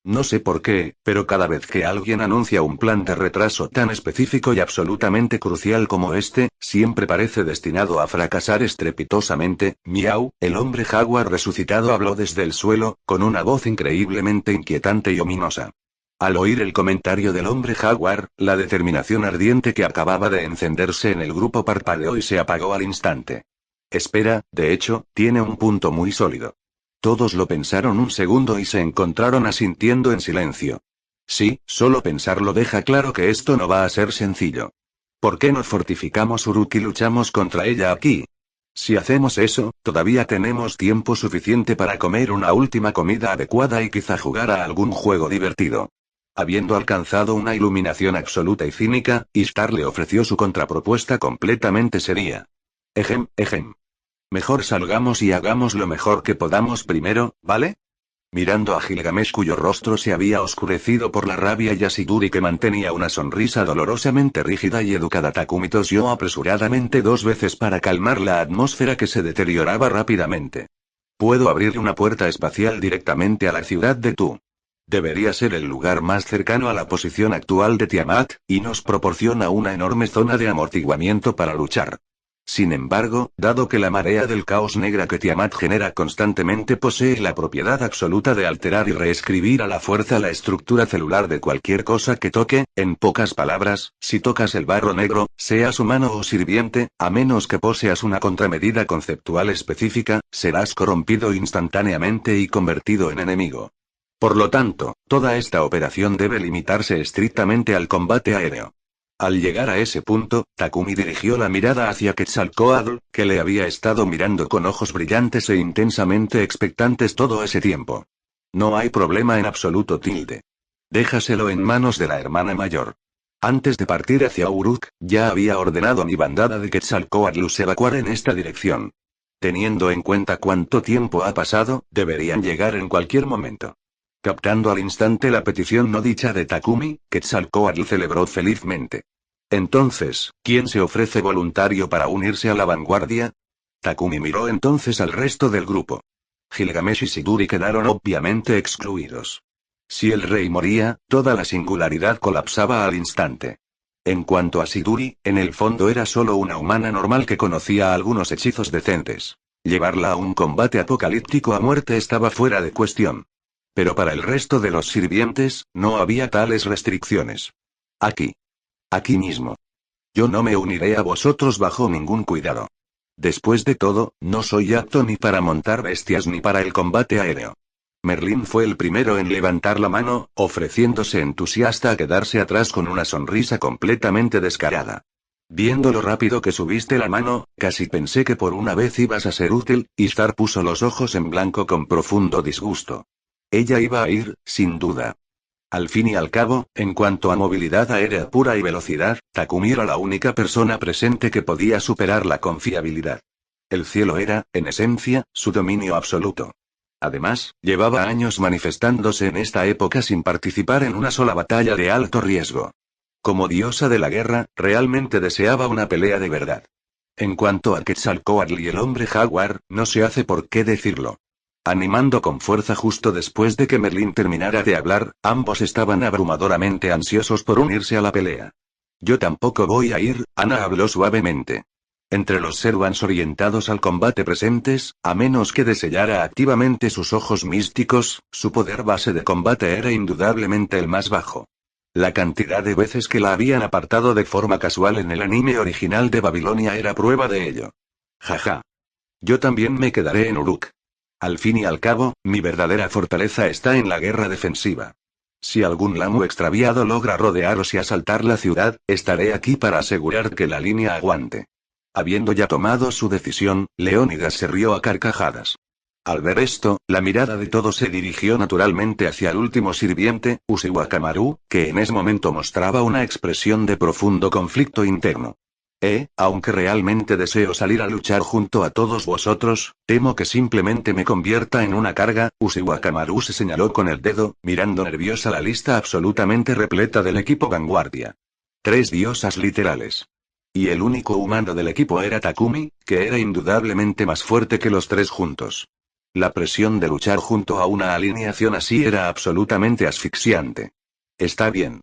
Speaker 2: No sé por qué, pero cada vez que alguien anuncia un plan de retraso tan específico y absolutamente crucial como este, siempre parece destinado a fracasar estrepitosamente. Miau, el hombre jaguar resucitado habló desde el suelo, con una voz increíblemente inquietante y ominosa. Al oír el comentario del hombre jaguar, la determinación ardiente que acababa de encenderse en el grupo parpadeó y se apagó al instante. Espera, de hecho, tiene un punto muy sólido. Todos lo pensaron un segundo y se encontraron asintiendo en silencio. Sí, solo pensarlo deja claro que esto no va a ser sencillo. ¿Por qué no fortificamos Uruk y luchamos contra ella aquí? Si hacemos eso, todavía tenemos tiempo suficiente para comer una última comida adecuada y quizá jugar a algún juego divertido. Habiendo alcanzado una iluminación absoluta y cínica, Ishtar le ofreció su contrapropuesta completamente seria. Ejem. Mejor salgamos y hagamos lo mejor que podamos primero, ¿vale? Mirando a Gilgamesh cuyo rostro se había oscurecido por la rabia y a Siduri que mantenía una sonrisa dolorosamente rígida y educada, Takumi tosió apresuradamente 2 veces para calmar la atmósfera que se deterioraba rápidamente. Puedo abrir una puerta espacial directamente a la ciudad de Tu. Debería ser el lugar más cercano a la posición actual de Tiamat, y nos proporciona una enorme zona de amortiguamiento para luchar. Sin embargo, dado que la marea del caos negra que Tiamat genera constantemente posee la propiedad absoluta de alterar y reescribir a la fuerza la estructura celular de cualquier cosa que toque, en pocas palabras, si tocas el barro negro, seas humano o sirviente, a menos que poseas una contramedida conceptual específica, serás corrompido instantáneamente y convertido en enemigo. Por lo tanto, toda esta operación debe limitarse estrictamente al combate aéreo. Al llegar a ese punto, Takumi dirigió la mirada hacia Quetzalcóatl, que le había estado mirando con ojos brillantes e intensamente expectantes todo ese tiempo. No hay problema en absoluto, tilde. Déjaselo en manos de la hermana mayor. Antes de partir hacia Uruk, ya había ordenado a mi bandada de Quetzalcóatl evacuar en esta dirección. Teniendo en cuenta cuánto tiempo ha pasado, deberían llegar en cualquier momento. Captando al instante la petición no dicha de Takumi, Quetzalcóatl celebró felizmente. Entonces, ¿quién se ofrece voluntario para unirse a la vanguardia? Takumi miró entonces al resto del grupo. Gilgamesh y Siduri quedaron obviamente excluidos. Si el rey moría, toda la singularidad colapsaba al instante. En cuanto a Siduri, en el fondo era solo una humana normal que conocía algunos hechizos decentes. Llevarla a un combate apocalíptico a muerte estaba fuera de cuestión. Pero para el resto de los sirvientes, no había tales restricciones. Aquí. Aquí mismo. Yo no me uniré a vosotros bajo ningún cuidado. Después de todo, no soy apto ni para montar bestias ni para el combate aéreo. Merlín fue el primero en levantar la mano, ofreciéndose entusiasta a quedarse atrás con una sonrisa completamente descarada. Viendo lo rápido que subiste la mano, casi pensé que por una vez ibas a ser útil. Ishtar puso los ojos en blanco con profundo disgusto. Ella iba a ir, sin duda. Al fin y al cabo, en cuanto a movilidad aérea pura y velocidad, Takumi era la única persona presente que podía superarla con fiabilidad. El cielo era, en esencia, su dominio absoluto. Además, llevaba años manifestándose en esta época sin participar en una sola batalla de alto riesgo. Como diosa de la guerra, realmente deseaba una pelea de verdad. En cuanto a Quetzalcóatl y el hombre jaguar, no se hace por qué decirlo. Animando con fuerza justo después de que Merlín terminara de hablar, ambos estaban abrumadoramente ansiosos por unirse a la pelea. Yo tampoco voy a ir, Ana habló suavemente. Entre los Servants orientados al combate presentes, a menos que desellara activamente sus ojos místicos, su poder base de combate era indudablemente el más bajo. La cantidad de veces que la habían apartado de forma casual en el anime original de Babilonia era prueba de ello. Jaja. Yo también me quedaré en Uruk. Al fin y al cabo, mi verdadera fortaleza está en la guerra defensiva. Si algún lamu extraviado logra rodearos y asaltar la ciudad, estaré aquí para asegurar que la línea aguante. Habiendo ya tomado su decisión, Leónidas se rió a carcajadas. Al ver esto, la mirada de todos se dirigió naturalmente hacia el último sirviente, Usiwakamaru, que en ese momento mostraba una expresión de profundo conflicto interno. Aunque realmente deseo salir a luchar junto a todos vosotros, temo que simplemente me convierta en una carga. Usiwakamaru se señaló con el dedo, mirando nerviosa la lista absolutamente repleta del equipo vanguardia. 3 diosas literales. Y el único humano del equipo era Takumi, que era indudablemente más fuerte que los 3 juntos. La presión de luchar junto a una alineación así era absolutamente asfixiante. Está bien.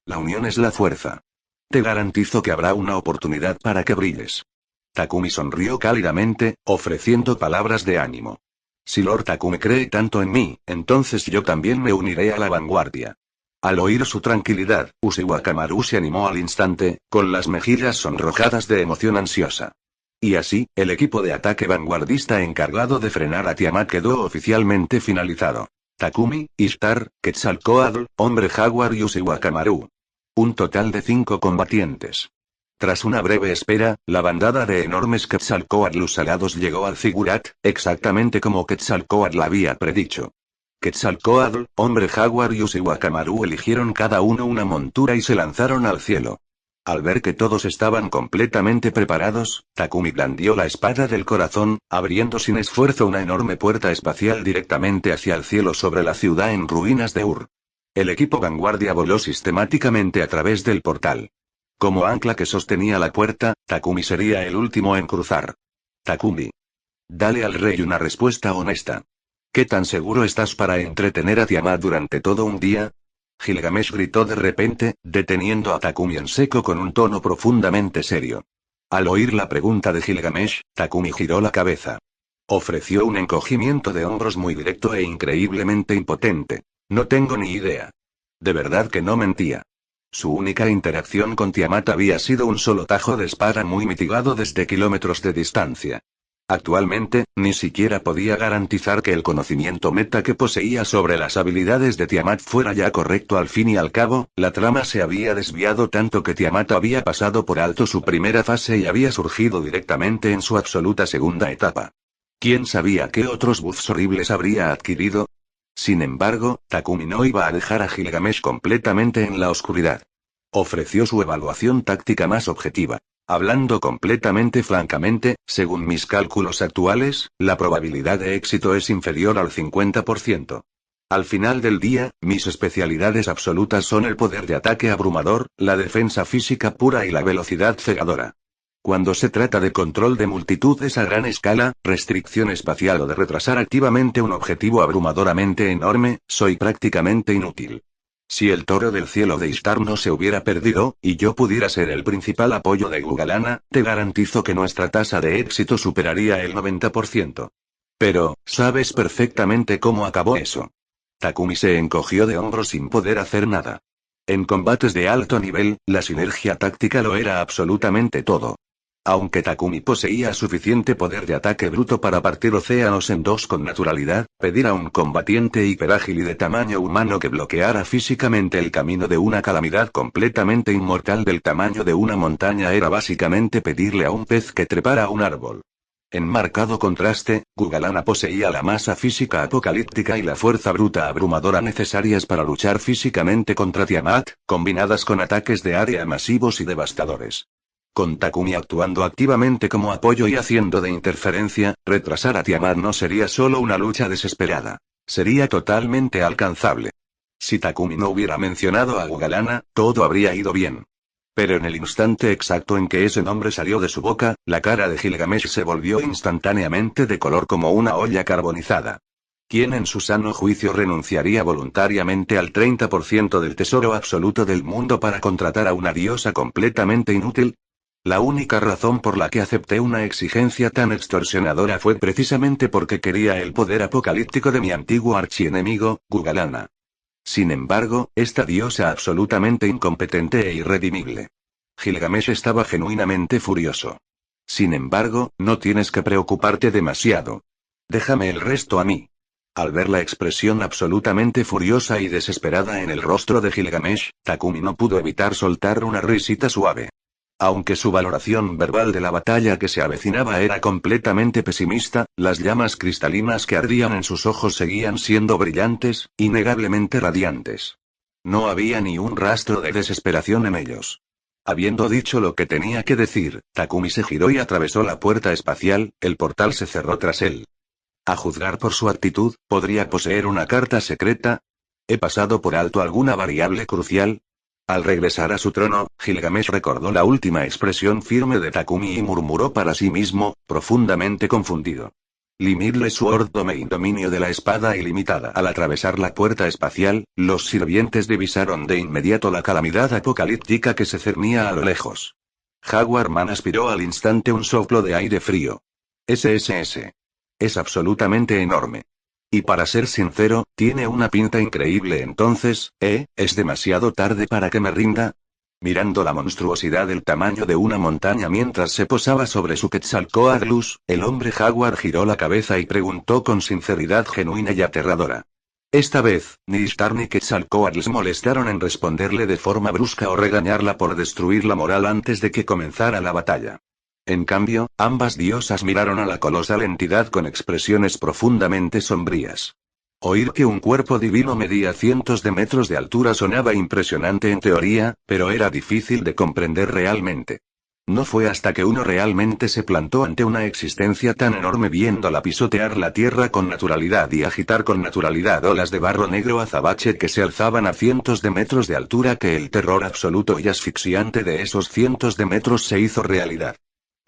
Speaker 2: La unión es la fuerza. Te garantizo que habrá una oportunidad para que brilles. Takumi sonrió cálidamente, ofreciendo palabras de ánimo. Si Lord Takumi cree tanto en mí, entonces yo también me uniré a la vanguardia. Al oír su tranquilidad, Usiwakamaru se animó al instante, con las mejillas sonrojadas de emoción ansiosa. Y así, el equipo de ataque vanguardista encargado de frenar a Tiamat quedó oficialmente finalizado. Takumi, Ishtar, Quetzalcóatl, Hombre Jaguar y Usiwakamaru. Un total de 5 combatientes. Tras una breve espera, la bandada de enormes Quetzalcóatl alados llegó al Zigurat, exactamente como Quetzalcóatl había predicho. Quetzalcóatl, Hombre Jaguar y Usiwakamaru eligieron cada uno una montura y se lanzaron al cielo. Al ver que todos estaban completamente preparados, Takumi blandió la espada del corazón, abriendo sin esfuerzo una enorme puerta espacial directamente hacia el cielo sobre la ciudad en ruinas de Ur. El equipo vanguardia voló sistemáticamente a través del portal. Como ancla que sostenía la puerta, Takumi sería el último en cruzar. Takumi. Dale al rey una respuesta honesta. ¿Qué tan seguro estás para entretener a Tiamat durante todo un día? Gilgamesh gritó de repente, deteniendo a Takumi en seco con un tono profundamente serio. Al oír la pregunta de Gilgamesh, Takumi giró la cabeza. Ofreció un encogimiento de hombros muy directo e increíblemente impotente. No tengo ni idea. De verdad que no mentía. Su única interacción con Tiamat había sido un solo tajo de espada muy mitigado desde kilómetros de distancia. Actualmente, ni siquiera podía garantizar que el conocimiento meta que poseía sobre las habilidades de Tiamat fuera ya correcto. Al fin y al cabo, la trama se había desviado tanto que Tiamat había pasado por alto su primera fase y había surgido directamente en su absoluta segunda etapa. ¿Quién sabía qué otros buffs horribles habría adquirido? Sin embargo, Takumi no iba a dejar a Gilgamesh completamente en la oscuridad. Ofreció su evaluación táctica más objetiva. Hablando completamente francamente, según mis cálculos actuales, la probabilidad de éxito es inferior al 50%. Al final del día, mis especialidades absolutas son el poder de ataque abrumador, la defensa física pura y la velocidad cegadora. Cuando se trata de control de multitudes a gran escala, restricción espacial o de retrasar activamente un objetivo abrumadoramente enorme, soy prácticamente inútil. Si el toro del cielo de Ishtar no se hubiera perdido, y yo pudiera ser el principal apoyo de Gugalana, te garantizo que nuestra tasa de éxito superaría el 90%. Pero, sabes perfectamente cómo acabó eso. Takumi se encogió de hombros sin poder hacer nada. En combates de alto nivel, la sinergia táctica lo era absolutamente todo. Aunque Takumi poseía suficiente poder de ataque bruto para partir océanos en dos con naturalidad, pedir a un combatiente hiperágil y de tamaño humano que bloqueara físicamente el camino de una calamidad completamente inmortal del tamaño de una montaña era básicamente pedirle a un pez que trepara a un árbol. En marcado contraste, Gugalana poseía la masa física apocalíptica y la fuerza bruta abrumadora necesarias para luchar físicamente contra Tiamat, combinadas con ataques de área masivos y devastadores. Con Takumi actuando activamente como apoyo y haciendo de interferencia, retrasar a Tiamat no sería solo una lucha desesperada. Sería totalmente alcanzable. Si Takumi no hubiera mencionado a Gugalana, todo habría ido bien. Pero en el instante exacto en que ese nombre salió de su boca, la cara de Gilgamesh se volvió instantáneamente de color como una olla carbonizada. ¿Quién en su sano juicio renunciaría voluntariamente al 30% del tesoro absoluto del mundo para contratar a una diosa completamente inútil? La única razón por la que acepté una exigencia tan extorsionadora fue precisamente porque quería el poder apocalíptico de mi antiguo archienemigo, Gugalana. Sin embargo, esta diosa absolutamente incompetente e irredimible. Gilgamesh estaba genuinamente furioso. Sin embargo, no tienes que preocuparte demasiado. Déjame el resto a mí. Al ver la expresión absolutamente furiosa y desesperada en el rostro de Gilgamesh, Takumi no pudo evitar soltar una risita suave. Aunque su valoración verbal de la batalla que se avecinaba era completamente pesimista, las llamas cristalinas que ardían en sus ojos seguían siendo brillantes, innegablemente radiantes. No había ni un rastro de desesperación en ellos. Habiendo dicho lo que tenía que decir, Takumi se giró y atravesó la puerta espacial, el portal se cerró tras él. A juzgar por su actitud, ¿podría poseer una carta secreta? ¿He pasado por alto alguna variable crucial? Al regresar a su trono, Gilgamesh recordó la última expresión firme de Takumi y murmuró para sí mismo, profundamente confundido. Limitless Sword Domain, dominio de la espada ilimitada. Al atravesar la puerta espacial, los sirvientes divisaron de inmediato la calamidad apocalíptica que se cernía a lo lejos. Jaguar Man aspiró al instante un soplo de aire frío. SSS. Es absolutamente enorme. Y para ser sincero, tiene una pinta increíble entonces, ¿es demasiado tarde para que me rinda? Mirando la monstruosidad del tamaño de una montaña mientras se posaba sobre su Quetzalcóatlus, el hombre jaguar giró la cabeza y preguntó con sinceridad genuina y aterradora. Esta vez, ni Ishtar ni Quetzalcóatl se molestaron en responderle de forma brusca o regañarla por destruir la moral antes de que comenzara la batalla. En cambio, ambas diosas miraron a la colosal entidad con expresiones profundamente sombrías. Oír que un cuerpo divino medía cientos de metros de altura sonaba impresionante en teoría, pero era difícil de comprender realmente. No fue hasta que uno realmente se plantó ante una existencia tan enorme viéndola pisotear la tierra con naturalidad y agitar con naturalidad olas de barro negro azabache que se alzaban a cientos de metros de altura que el terror absoluto y asfixiante de esos cientos de metros se hizo realidad.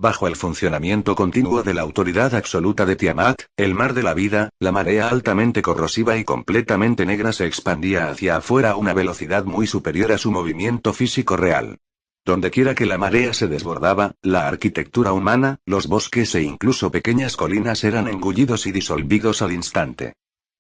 Speaker 2: Bajo el funcionamiento continuo de la autoridad absoluta de Tiamat, el mar de la vida, la marea altamente corrosiva y completamente negra se expandía hacia afuera a una velocidad muy superior a su movimiento físico real. Dondequiera que la marea se desbordaba, la arquitectura humana, los bosques e incluso pequeñas colinas eran engullidos y disolvidos al instante.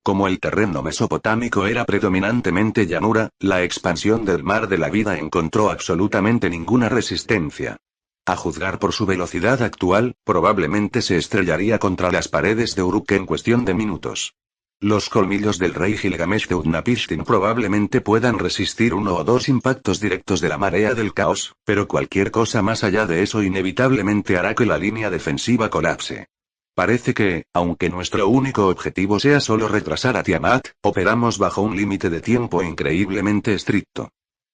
Speaker 2: Como el terreno mesopotámico era predominantemente llanura, la expansión del mar de la vida encontró absolutamente ninguna resistencia. A juzgar por su velocidad actual, probablemente se estrellaría contra las paredes de Uruk en cuestión de minutos. Los colmillos del rey Gilgamesh de Utnapishtim probablemente puedan resistir 1 o 2 impactos directos de la marea del caos, pero cualquier cosa más allá de eso inevitablemente hará que la línea defensiva colapse. Parece que, aunque nuestro único objetivo sea solo retrasar a Tiamat, operamos bajo un límite de tiempo increíblemente estricto.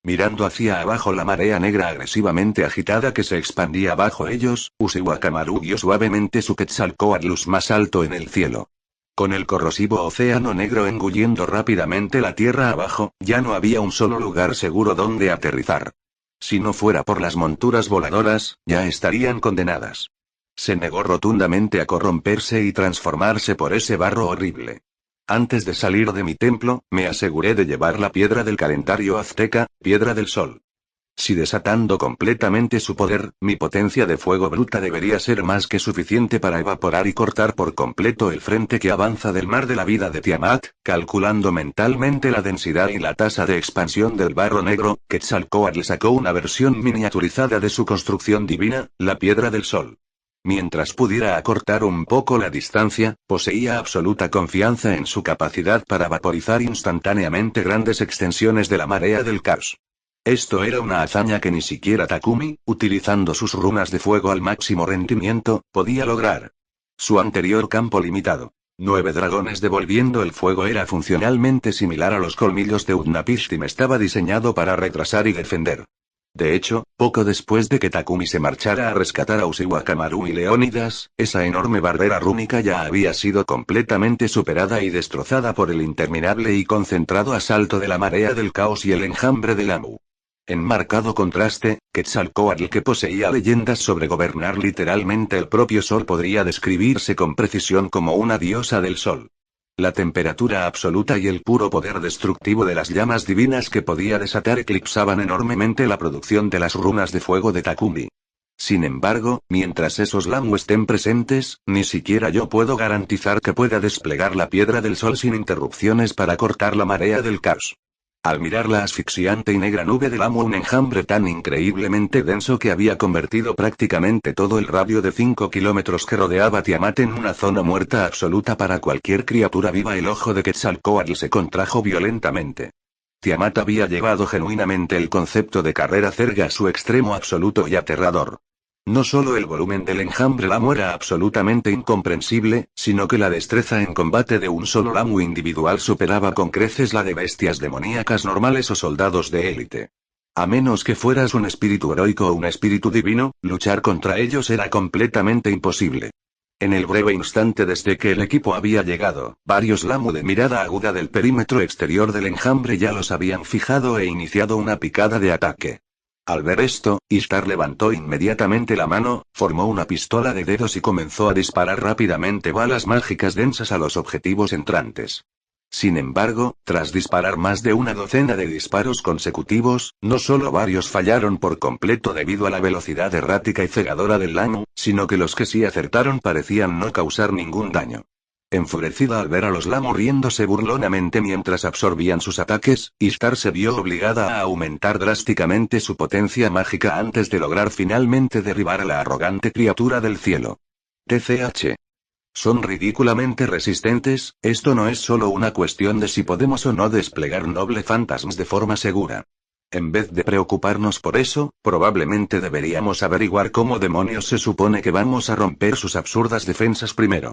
Speaker 2: Mirando hacia abajo la marea negra agresivamente agitada que se expandía bajo ellos, Usiwakamaru guió suavemente su Quetzalcóatlus más alto en el cielo. Con el corrosivo océano negro engullendo rápidamente la tierra abajo, ya no había un solo lugar seguro donde aterrizar. Si no fuera por las monturas voladoras, ya estarían condenadas. Se negó rotundamente a corromperse y transformarse por ese barro horrible. Antes de salir de mi templo, me aseguré de llevar la piedra del calendario azteca, piedra del sol. Si desatando completamente su poder, mi potencia de fuego bruta debería ser más que suficiente para evaporar y cortar por completo el frente que avanza del mar de la vida de Tiamat, calculando mentalmente la densidad y la tasa de expansión del barro negro, Quetzalcóatl sacó una versión miniaturizada de su construcción divina, la piedra del sol. Mientras pudiera acortar un poco la distancia, poseía absoluta confianza en su capacidad para vaporizar instantáneamente grandes extensiones de la marea del caos. Esto era una hazaña que ni siquiera Takumi, utilizando sus runas de fuego al máximo rendimiento, podía lograr. Su anterior campo limitado, 9 dragones devolviendo el fuego, era funcionalmente similar a los colmillos de Utnapishtim, estaba diseñado para retrasar y defender. De hecho, poco después de que Takumi se marchara a rescatar a Usiwakamaru y Leónidas, esa enorme barrera rúnica ya había sido completamente superada y destrozada por el interminable y concentrado asalto de la marea del caos y el enjambre del Amu. En marcado contraste, Quetzalcóatl, que poseía leyendas sobre gobernar literalmente el propio sol, podría describirse con precisión como una diosa del sol. La temperatura absoluta y el puro poder destructivo de las llamas divinas que podía desatar eclipsaban enormemente la producción de las runas de fuego de Takumi. Sin embargo, mientras esos Lamu estén presentes, ni siquiera yo puedo garantizar que pueda desplegar la piedra del sol sin interrupciones para cortar la marea del caos. Al mirar la asfixiante y negra nube del Amu, un enjambre tan increíblemente denso que había convertido prácticamente todo el radio de 5 kilómetros que rodeaba Tiamat en una zona muerta absoluta para cualquier criatura viva, el ojo de Quetzalcóatl se contrajo violentamente. Tiamat había llevado genuinamente el concepto de carrera cerga a su extremo absoluto y aterrador. No solo el volumen del enjambre Lamu era absolutamente incomprensible, sino que la destreza en combate de un solo Lamu individual superaba con creces la de bestias demoníacas normales o soldados de élite. A menos que fueras un espíritu heroico o un espíritu divino, luchar contra ellos era completamente imposible. En el breve instante desde que el equipo había llegado, varios Lamu de mirada aguda del perímetro exterior del enjambre ya los habían fijado e iniciado una picada de ataque. Al ver esto, Ishtar levantó inmediatamente la mano, formó una pistola de dedos y comenzó a disparar rápidamente balas mágicas densas a los objetivos entrantes. Sin embargo, tras disparar más de una docena de disparos consecutivos, no solo varios fallaron por completo debido a la velocidad errática y cegadora del Lamu, sino que los que sí acertaron parecían no causar ningún daño. Enfurecida al ver a los Lamu riéndose burlonamente mientras absorbían sus ataques, Ishtar se vio obligada a aumentar drásticamente su potencia mágica antes de lograr finalmente derribar a la arrogante criatura del cielo. TCH. Son ridículamente resistentes, esto no es solo una cuestión de si podemos o no desplegar Noble Phantasms de forma segura. En vez de preocuparnos por eso, probablemente deberíamos averiguar cómo demonios se supone que vamos a romper sus absurdas defensas primero.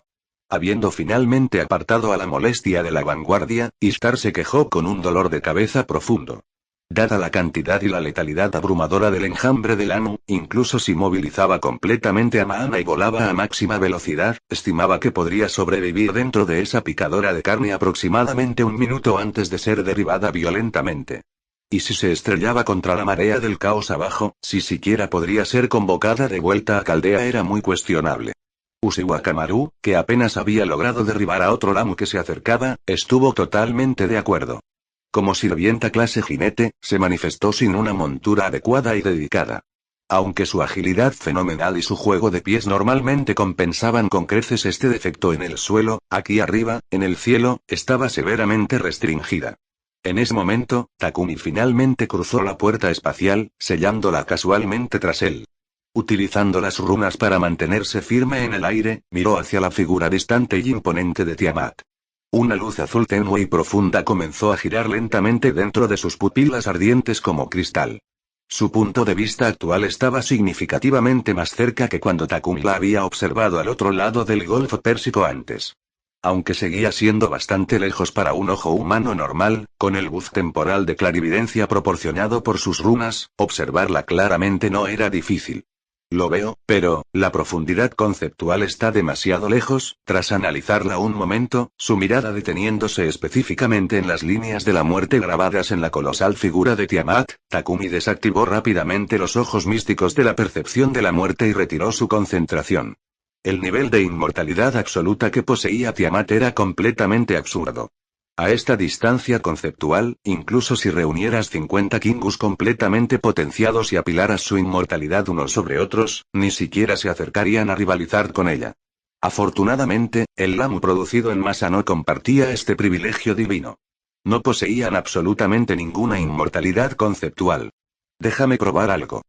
Speaker 2: Habiendo finalmente apartado a la molestia de la vanguardia, Ishtar se quejó con un dolor de cabeza profundo. Dada la cantidad y la letalidad abrumadora del enjambre del Lamu, incluso si movilizaba completamente a Maana y volaba a máxima velocidad, estimaba que podría sobrevivir dentro de esa picadora de carne aproximadamente un minuto antes de ser derribada violentamente. Y si se estrellaba contra la marea del caos abajo, si siquiera podría ser convocada de vuelta a Caldea era muy cuestionable. Usiwa Kamaru, que apenas había logrado derribar a otro Lamu que se acercaba, estuvo totalmente de acuerdo. Como sirvienta clase jinete, se manifestó sin una montura adecuada y dedicada. Aunque su agilidad fenomenal y su juego de pies normalmente compensaban con creces este defecto en el suelo, aquí arriba, en el cielo, estaba severamente restringida. En ese momento, Takumi finalmente cruzó la puerta espacial, sellándola casualmente tras él. Utilizando las runas para mantenerse firme en el aire, miró hacia la figura distante y imponente de Tiamat. Una luz azul tenue y profunda comenzó a girar lentamente dentro de sus pupilas ardientes como cristal. Su punto de vista actual estaba significativamente más cerca que cuando Takumi la había observado al otro lado del Golfo Pérsico antes. Aunque seguía siendo bastante lejos para un ojo humano normal, con el buzz temporal de clarividencia proporcionado por sus runas, observarla claramente no era difícil. Lo veo, pero, la profundidad conceptual está demasiado lejos. Tras analizarla un momento, su mirada deteniéndose específicamente en las líneas de la muerte grabadas en la colosal figura de Tiamat, Takumi desactivó rápidamente los ojos místicos de la percepción de la muerte y retiró su concentración. El nivel de inmortalidad absoluta que poseía Tiamat era completamente absurdo. A esta distancia conceptual, incluso si reunieras 50 Kingus completamente potenciados y apilaras su inmortalidad unos sobre otros, ni siquiera se acercarían a rivalizar con ella. Afortunadamente, el Lamu producido en masa no compartía este privilegio divino. No poseían absolutamente ninguna inmortalidad conceptual. Déjame probar algo.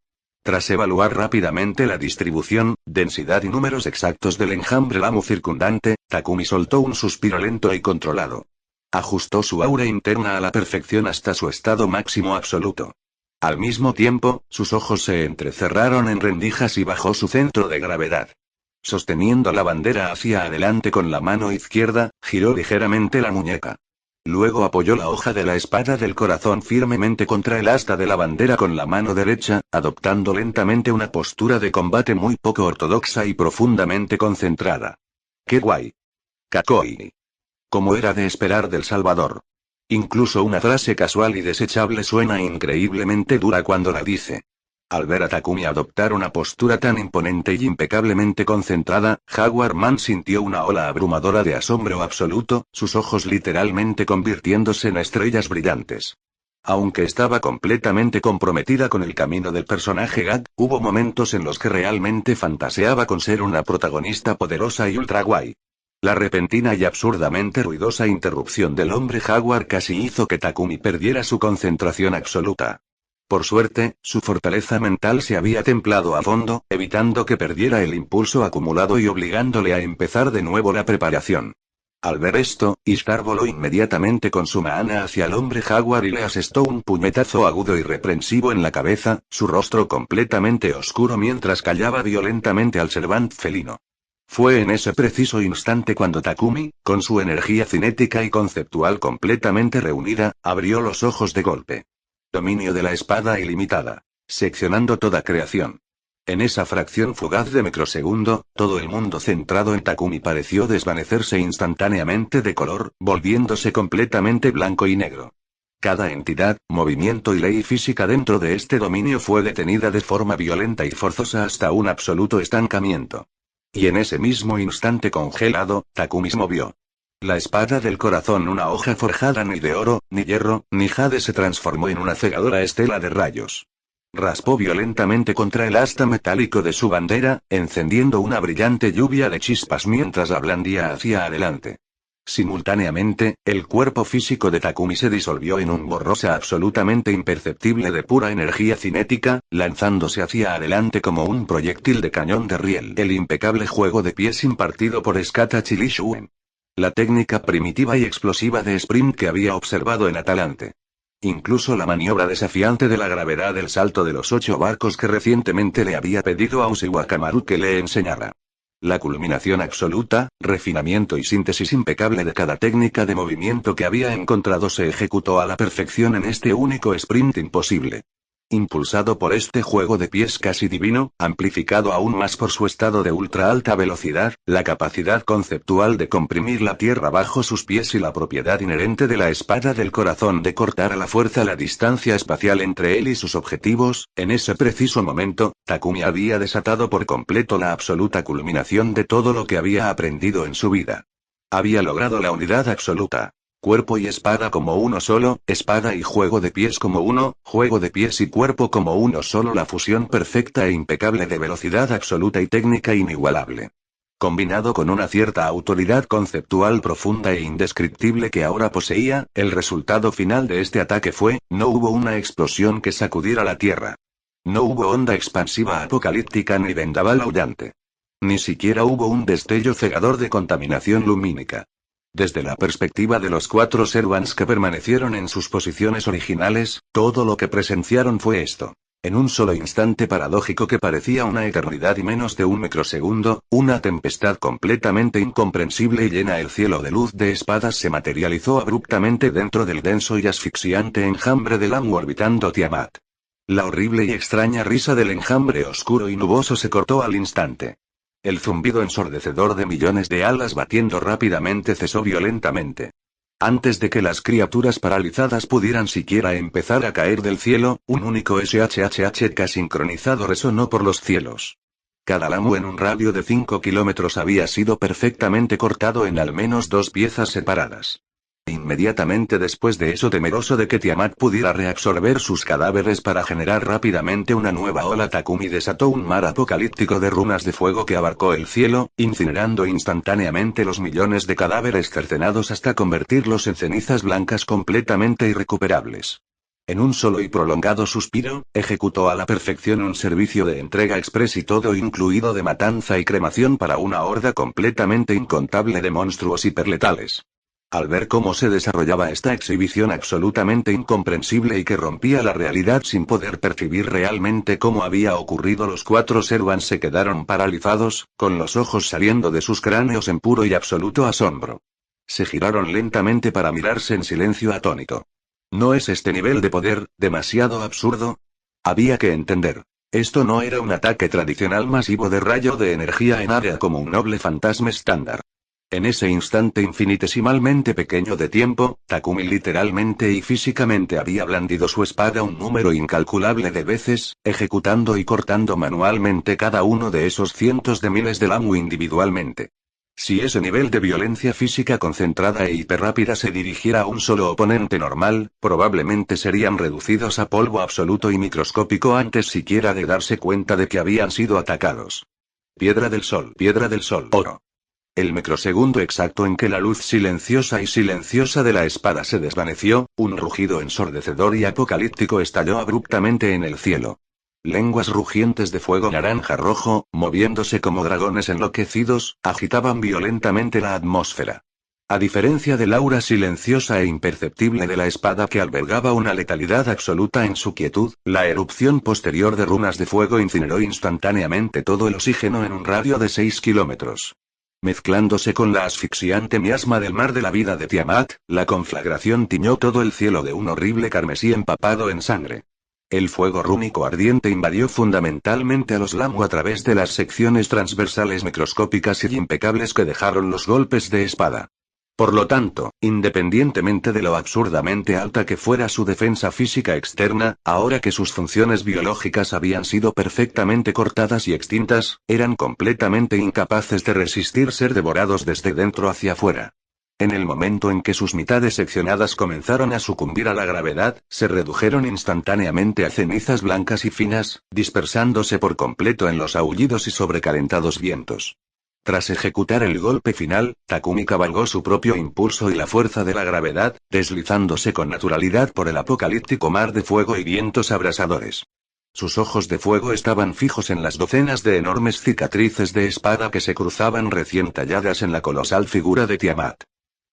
Speaker 2: Tras evaluar rápidamente la distribución, densidad y números exactos del enjambre Lamu circundante, Takumi soltó un suspiro lento y controlado. Ajustó su aura interna a la perfección hasta su estado máximo absoluto. Al mismo tiempo, sus ojos se entrecerraron en rendijas y bajó su centro de gravedad. Sosteniendo la bandera hacia adelante con la mano izquierda, giró ligeramente la muñeca. Luego apoyó la hoja de la espada del corazón firmemente contra el asta de la bandera con la mano derecha, adoptando lentamente una postura de combate muy poco ortodoxa y profundamente concentrada. ¡Qué guay! Kakoi. Como era de esperar del Salvador. Incluso una frase casual y desechable suena increíblemente dura cuando la dice. Al ver a Takumi adoptar una postura tan imponente y impecablemente concentrada, Jaguar Man sintió una ola abrumadora de asombro absoluto, sus ojos literalmente convirtiéndose en estrellas brillantes. Aunque estaba completamente comprometida con el camino del personaje Gag, hubo momentos en los que realmente fantaseaba con ser una protagonista poderosa y ultra guay. La repentina y absurdamente ruidosa interrupción del hombre jaguar casi hizo que Takumi perdiera su concentración absoluta. Por suerte, su fortaleza mental se había templado a fondo, evitando que perdiera el impulso acumulado y obligándole a empezar de nuevo la preparación. Al ver esto, Ishtar voló inmediatamente con su maana hacia el hombre jaguar y le asestó un puñetazo agudo y reprensivo en la cabeza, su rostro completamente oscuro mientras callaba violentamente al Servant felino. Fue en ese preciso instante cuando Takumi, con su energía cinética y conceptual completamente reunida, abrió los ojos de golpe. Dominio de la espada ilimitada. Seccionando toda creación. En esa fracción fugaz de microsegundo, todo el mundo centrado en Takumi pareció desvanecerse instantáneamente de color, volviéndose completamente blanco y negro. Cada entidad, movimiento y ley física dentro de este dominio fue detenida de forma violenta y forzosa hasta un absoluto estancamiento. Y en ese mismo instante congelado, Takumi se movió. La espada del corazón, una hoja forjada ni de oro, ni hierro, ni jade, se transformó en una cegadora estela de rayos. Raspó violentamente contra el asta metálico de su bandera, encendiendo una brillante lluvia de chispas mientras la blandía hacia adelante. Simultáneamente, el cuerpo físico de Takumi se disolvió en un borrosa absolutamente imperceptible de pura energía cinética, lanzándose hacia adelante como un proyectil de cañón de riel. El impecable juego de pies impartido por Skata Chilishuen. La técnica primitiva y explosiva de sprint que había observado en Atalante. Incluso la maniobra desafiante de la gravedad del salto de los 8 barcos que recientemente le había pedido a Uchiwa Kamaru que le enseñara. La culminación absoluta, refinamiento y síntesis impecable de cada técnica de movimiento que había encontrado se ejecutó a la perfección en este único sprint imposible. Impulsado por este juego de pies casi divino, amplificado aún más por su estado de ultra alta velocidad, la capacidad conceptual de comprimir la tierra bajo sus pies y la propiedad inherente de la espada del corazón de cortar a la fuerza la distancia espacial entre él y sus objetivos, en ese preciso momento, Takumi había desatado por completo la absoluta culminación de todo lo que había aprendido en su vida. Había logrado la unidad absoluta. Cuerpo y espada como uno solo, espada y juego de pies como uno, juego de pies y cuerpo como uno solo, la fusión perfecta e impecable de velocidad absoluta y técnica inigualable. Combinado con una cierta autoridad conceptual profunda e indescriptible que ahora poseía, el resultado final de este ataque fue, no hubo una explosión que sacudiera la tierra. No hubo onda expansiva apocalíptica ni vendaval aullante. Ni siquiera hubo un destello cegador de contaminación lumínica. Desde la perspectiva de los 4 Servants que permanecieron en sus posiciones originales, todo lo que presenciaron fue esto. En un solo instante paradójico que parecía una eternidad y menos de un microsegundo, una tempestad completamente incomprensible y llena el cielo de luz de espadas se materializó abruptamente dentro del denso y asfixiante enjambre del Amu orbitando Tiamat. La horrible y extraña risa del enjambre oscuro y nuboso se cortó al instante. El zumbido ensordecedor de millones de alas batiendo rápidamente cesó violentamente. Antes de que las criaturas paralizadas pudieran siquiera empezar a caer del cielo, un único SHHHK sincronizado resonó por los cielos. Cada lamu en un radio de 5 kilómetros había sido perfectamente cortado en al menos 2 piezas separadas. Inmediatamente después de eso, temeroso de que Tiamat pudiera reabsorber sus cadáveres para generar rápidamente una nueva ola, Takumi desató un mar apocalíptico de runas de fuego que abarcó el cielo, incinerando instantáneamente los millones de cadáveres cercenados hasta convertirlos en cenizas blancas completamente irrecuperables. En un solo y prolongado suspiro, ejecutó a la perfección un servicio de entrega express y todo incluido de matanza y cremación para una horda completamente incontable de monstruos hiperletales. Al ver cómo se desarrollaba esta exhibición absolutamente incomprensible y que rompía la realidad sin poder percibir realmente cómo había ocurrido, los 4 Servants se quedaron paralizados, con los ojos saliendo de sus cráneos en puro y absoluto asombro. Se giraron lentamente para mirarse en silencio atónito. ¿No es este nivel de poder demasiado absurdo? Había que entender. Esto no era un ataque tradicional masivo de rayo de energía en área como un noble fantasma estándar. En ese instante infinitesimalmente pequeño de tiempo, Takumi literalmente y físicamente había blandido su espada un número incalculable de veces, ejecutando y cortando manualmente cada uno de esos cientos de miles de lamu individualmente. Si ese nivel de violencia física concentrada e hiperrápida se dirigiera a un solo oponente normal, probablemente serían reducidos a polvo absoluto y microscópico antes siquiera de darse cuenta de que habían sido atacados. Piedra del sol, oro. El microsegundo exacto en que la luz silenciosa de la espada se desvaneció, un rugido ensordecedor y apocalíptico estalló abruptamente en el cielo. Lenguas rugientes de fuego naranja rojo, moviéndose como dragones enloquecidos, agitaban violentamente la atmósfera. A diferencia del aura silenciosa e imperceptible de la espada que albergaba una letalidad absoluta en su quietud, la erupción posterior de runas de fuego incineró instantáneamente todo el oxígeno en un radio de 6 kilómetros. Mezclándose con la asfixiante miasma del mar de la vida de Tiamat, la conflagración tiñó todo el cielo de un horrible carmesí empapado en sangre. El fuego rúnico ardiente invadió fundamentalmente a los lamu a través de las secciones transversales microscópicas y impecables que dejaron los golpes de espada. Por lo tanto, independientemente de lo absurdamente alta que fuera su defensa física externa, ahora que sus funciones biológicas habían sido perfectamente cortadas y extintas, eran completamente incapaces de resistir ser devorados desde dentro hacia afuera. En el momento en que sus mitades seccionadas comenzaron a sucumbir a la gravedad, se redujeron instantáneamente a cenizas blancas y finas, dispersándose por completo en los aullidos y sobrecalentados vientos. Tras ejecutar el golpe final, Takumi cabalgó su propio impulso y la fuerza de la gravedad, deslizándose con naturalidad por el apocalíptico mar de fuego y vientos abrasadores. Sus ojos de fuego estaban fijos en las docenas de enormes cicatrices de espada que se cruzaban recién talladas en la colosal figura de Tiamat.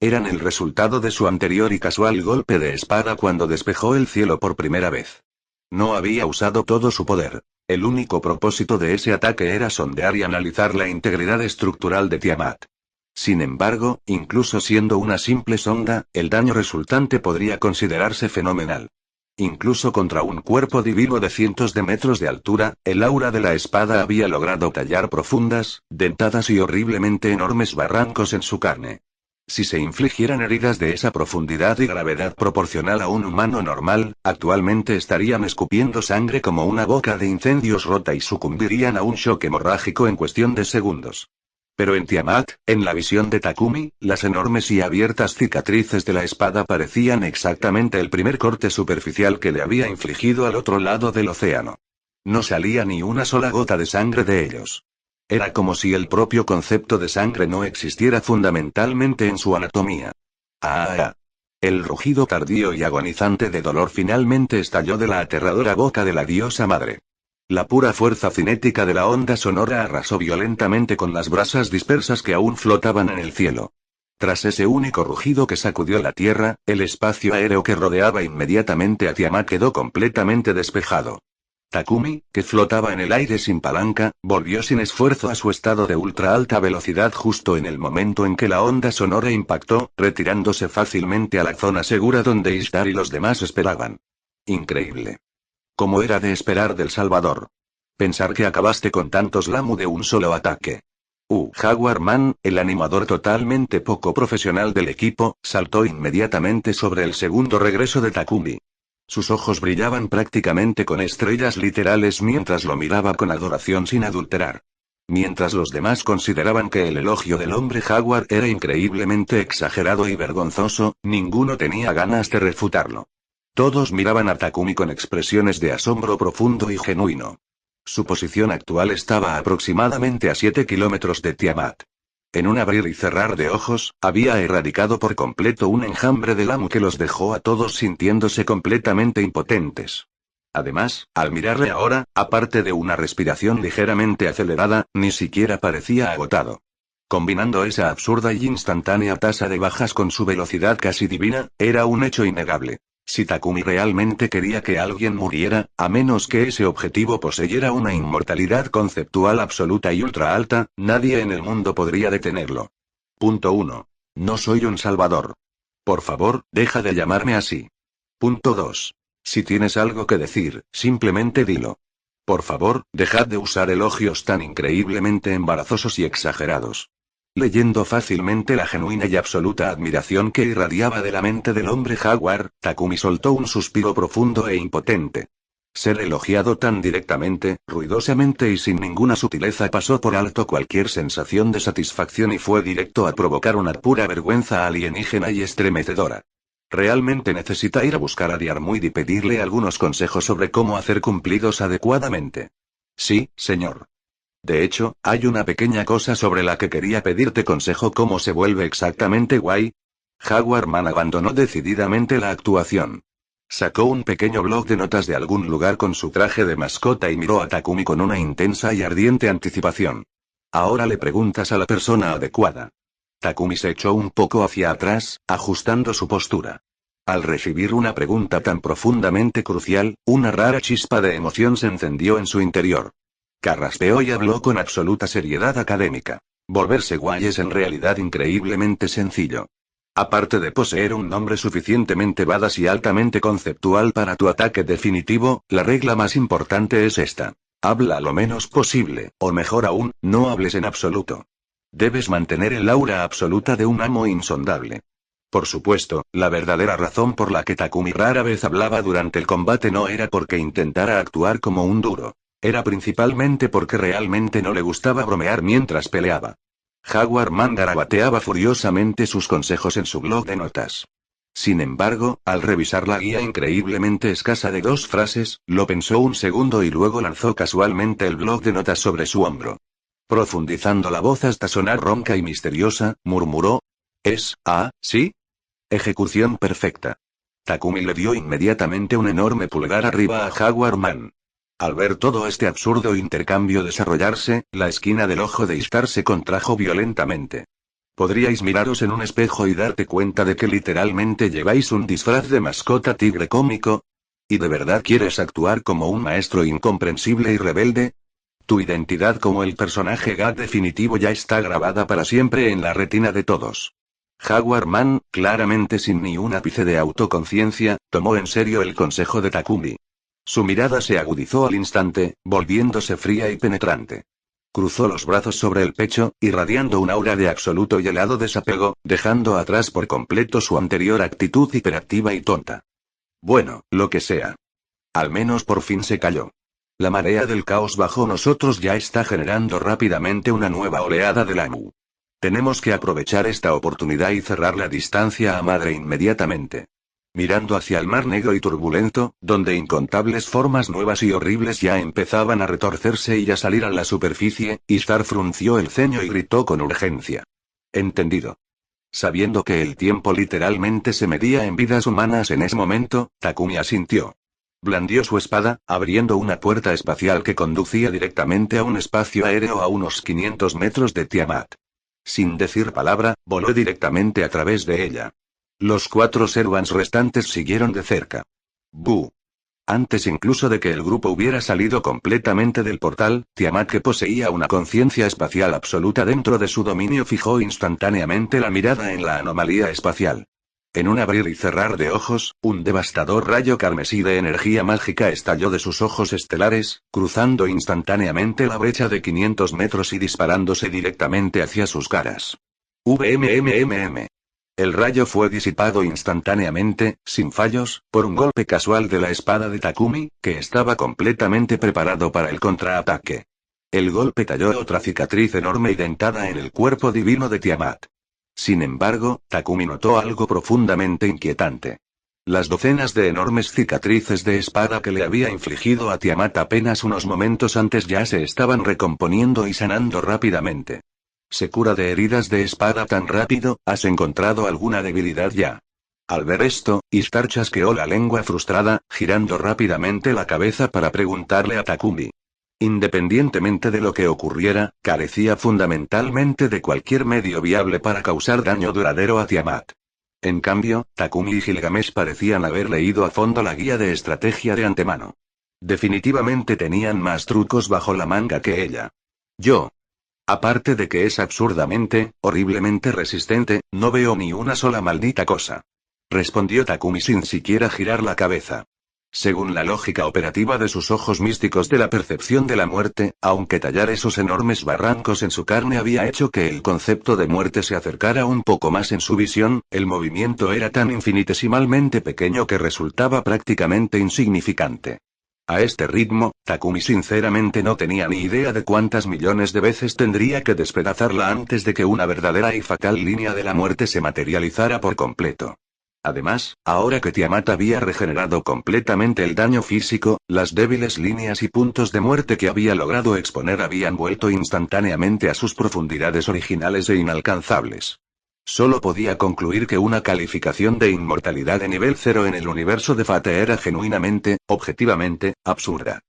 Speaker 2: Eran el resultado de su anterior y casual golpe de espada cuando despejó el cielo por primera vez. No había usado todo su poder. El único propósito de ese ataque era sondear y analizar la integridad estructural de Tiamat. Sin embargo, incluso siendo una simple sonda, el daño resultante podría considerarse fenomenal. Incluso contra un cuerpo divino de cientos de metros de altura, el aura de la espada había logrado tallar profundas, dentadas y horriblemente enormes barrancos en su carne. Si se infligieran heridas de esa profundidad y gravedad proporcional a un humano normal, actualmente estarían escupiendo sangre como una boca de incendios rota y sucumbirían a un shock hemorrágico en cuestión de segundos. Pero en Tiamat, en la visión de Takumi, las enormes y abiertas cicatrices de la espada parecían exactamente el primer corte superficial que le había infligido al otro lado del océano. No salía ni una sola gota de sangre de ellos. Era como si el propio concepto de sangre no existiera fundamentalmente en su anatomía. ¡Ah! El rugido tardío y agonizante de dolor finalmente estalló de la aterradora boca de la diosa madre. La pura fuerza cinética de la onda sonora arrasó violentamente con las brasas dispersas que aún flotaban en el cielo. Tras ese único rugido que sacudió la tierra, el espacio aéreo que rodeaba inmediatamente a Tiamat quedó completamente despejado. Takumi, que flotaba en el aire sin palanca, volvió sin esfuerzo a su estado de ultra alta velocidad justo en el momento en que la onda sonora impactó, retirándose fácilmente a la zona segura donde Ishtar y los demás esperaban. Increíble. Como era de esperar del Salvador. Pensar que acabaste con tantos Lamu de un solo ataque. Jaguar Man, el animador totalmente poco profesional del equipo, saltó inmediatamente sobre el segundo regreso de Takumi. Sus ojos brillaban prácticamente con estrellas literales mientras lo miraba con adoración sin adulterar. Mientras los demás consideraban que el elogio del hombre jaguar era increíblemente exagerado y vergonzoso, ninguno tenía ganas de refutarlo. Todos miraban a Takumi con expresiones de asombro profundo y genuino. Su posición actual estaba aproximadamente a 7 kilómetros de Tiamat. En un abrir y cerrar de ojos, había erradicado por completo un enjambre de Lamu que los dejó a todos sintiéndose completamente impotentes. Además, al mirarle ahora, aparte de una respiración ligeramente acelerada, ni siquiera parecía agotado. Combinando esa absurda y instantánea tasa de bajas con su velocidad casi divina, era un hecho innegable. Si Takumi realmente quería que alguien muriera, a menos que ese objetivo poseyera una inmortalidad conceptual absoluta y ultra alta, nadie en el mundo podría detenerlo. Punto 1. No soy un salvador. Por favor, deja de llamarme así. Punto 2. Si tienes algo que decir, simplemente dilo. Por favor, dejad de usar elogios tan increíblemente embarazosos y exagerados. Leyendo fácilmente la genuina y absoluta admiración que irradiaba de la mente del hombre jaguar, Takumi soltó un suspiro profundo e impotente. Ser elogiado tan directamente, ruidosamente y sin ninguna sutileza pasó por alto cualquier sensación de satisfacción y fue directo a provocar una pura vergüenza alienígena y estremecedora. Realmente necesita ir a buscar a Diarmuid y pedirle algunos consejos sobre cómo hacer cumplidos adecuadamente. Sí, señor. De hecho, hay una pequeña cosa sobre la que quería pedirte consejo: ¿cómo se vuelve exactamente guay? Jaguar Man abandonó decididamente la actuación. Sacó un pequeño bloc de notas de algún lugar con su traje de mascota y miró a Takumi con una intensa y ardiente anticipación. Ahora le preguntas a la persona adecuada. Takumi se echó un poco hacia atrás, ajustando su postura. Al recibir una pregunta tan profundamente crucial, una rara chispa de emoción se encendió en su interior. Carraspeó y habló con absoluta seriedad académica. Volverse guay es en realidad increíblemente sencillo. Aparte de poseer un nombre suficientemente badass y altamente conceptual para tu ataque definitivo, la regla más importante es esta. Habla lo menos posible, o mejor aún, no hables en absoluto. Debes mantener el aura absoluta de un amo insondable. Por supuesto, la verdadera razón por la que Takumi rara vez hablaba durante el combate no era porque intentara actuar como un duro. Era principalmente porque realmente no le gustaba bromear mientras peleaba. Jaguar Man garabateaba furiosamente sus consejos en su blog de notas. Sin embargo, al revisar la guía increíblemente escasa de 2 frases, lo pensó un segundo y luego lanzó casualmente el blog de notas sobre su hombro. Profundizando la voz hasta sonar ronca y misteriosa, murmuró: ¿sí? Ejecución perfecta. Takumi le dio inmediatamente un enorme pulgar arriba a Jaguar Man. Al ver todo este absurdo intercambio desarrollarse, la esquina del ojo de Ishtar se contrajo violentamente. Podríais miraros en un espejo y darte cuenta de que literalmente lleváis un disfraz de mascota tigre cómico. ¿Y de verdad quieres actuar como un maestro incomprensible y rebelde? Tu identidad como el personaje gag definitivo ya está grabada para siempre en la retina de todos. Jaguar Man, claramente sin ni un ápice de autoconciencia, tomó en serio el consejo de Takumi. Su mirada se agudizó al instante, volviéndose fría y penetrante. Cruzó los brazos sobre el pecho, irradiando un aura de absoluto y helado desapego, dejando atrás por completo su anterior actitud hiperactiva y tonta. Bueno, lo que sea. Al menos por fin se calló. La marea del caos bajo nosotros ya está generando rápidamente una nueva oleada de Lamu. Tenemos que aprovechar esta oportunidad y cerrar la distancia a madre inmediatamente. Mirando hacia el mar negro y turbulento, donde incontables formas nuevas y horribles ya empezaban a retorcerse y a salir a la superficie, Ishtar frunció el ceño y gritó con urgencia. Entendido. Sabiendo que el tiempo literalmente se medía en vidas humanas en ese momento, Takumi asintió. Blandió su espada, abriendo una puerta espacial que conducía directamente a un espacio aéreo a unos 500 metros de Tiamat. Sin decir palabra, voló directamente a través de ella. Los 4 Servants restantes siguieron de cerca. ¡Bu! Antes incluso de que el grupo hubiera salido completamente del portal, Tiamat, que poseía una conciencia espacial absoluta dentro de su dominio, fijó instantáneamente la mirada en la anomalía espacial. En un abrir y cerrar de ojos, un devastador rayo carmesí de energía mágica estalló de sus ojos estelares, cruzando instantáneamente la brecha de 500 metros y disparándose directamente hacia sus caras. VMMMM. El rayo fue disipado instantáneamente, sin fallos, por un golpe casual de la espada de Takumi, que estaba completamente preparado para el contraataque. El golpe talló otra cicatriz enorme y dentada en el cuerpo divino de Tiamat. Sin embargo, Takumi notó algo profundamente inquietante. Las docenas de enormes cicatrices de espada que le había infligido a Tiamat apenas unos momentos antes ya se estaban recomponiendo y sanando rápidamente. ¿Se cura de heridas de espada tan rápido? ¿Has encontrado alguna debilidad ya? Al ver esto, Ishtar chasqueó la lengua frustrada, girando rápidamente la cabeza para preguntarle a Takumi. Independientemente de lo que ocurriera, carecía fundamentalmente de cualquier medio viable para causar daño duradero a Tiamat. En cambio, Takumi y Gilgamesh parecían haber leído a fondo la guía de estrategia de antemano. Definitivamente tenían más trucos bajo la manga que ella. Yo. Aparte de que es absurdamente, horriblemente resistente, no veo ni una sola maldita cosa. Respondió Takumi sin siquiera girar la cabeza. Según la lógica operativa de sus ojos místicos de la percepción de la muerte, aunque tallar esos enormes barrancos en su carne había hecho que el concepto de muerte se acercara un poco más en su visión, el movimiento era tan infinitesimalmente pequeño que resultaba prácticamente insignificante. A este ritmo, Takumi sinceramente no tenía ni idea de cuántas millones de veces tendría que despedazarla antes de que una verdadera y fatal línea de la muerte se materializara por completo. Además, ahora que Tiamat había regenerado completamente el daño físico, las débiles líneas y puntos de muerte que había logrado exponer habían vuelto instantáneamente a sus profundidades originales e inalcanzables. Solo podía concluir que una calificación de inmortalidad de nivel 0 en el universo de Fate era genuinamente, objetivamente, absurda.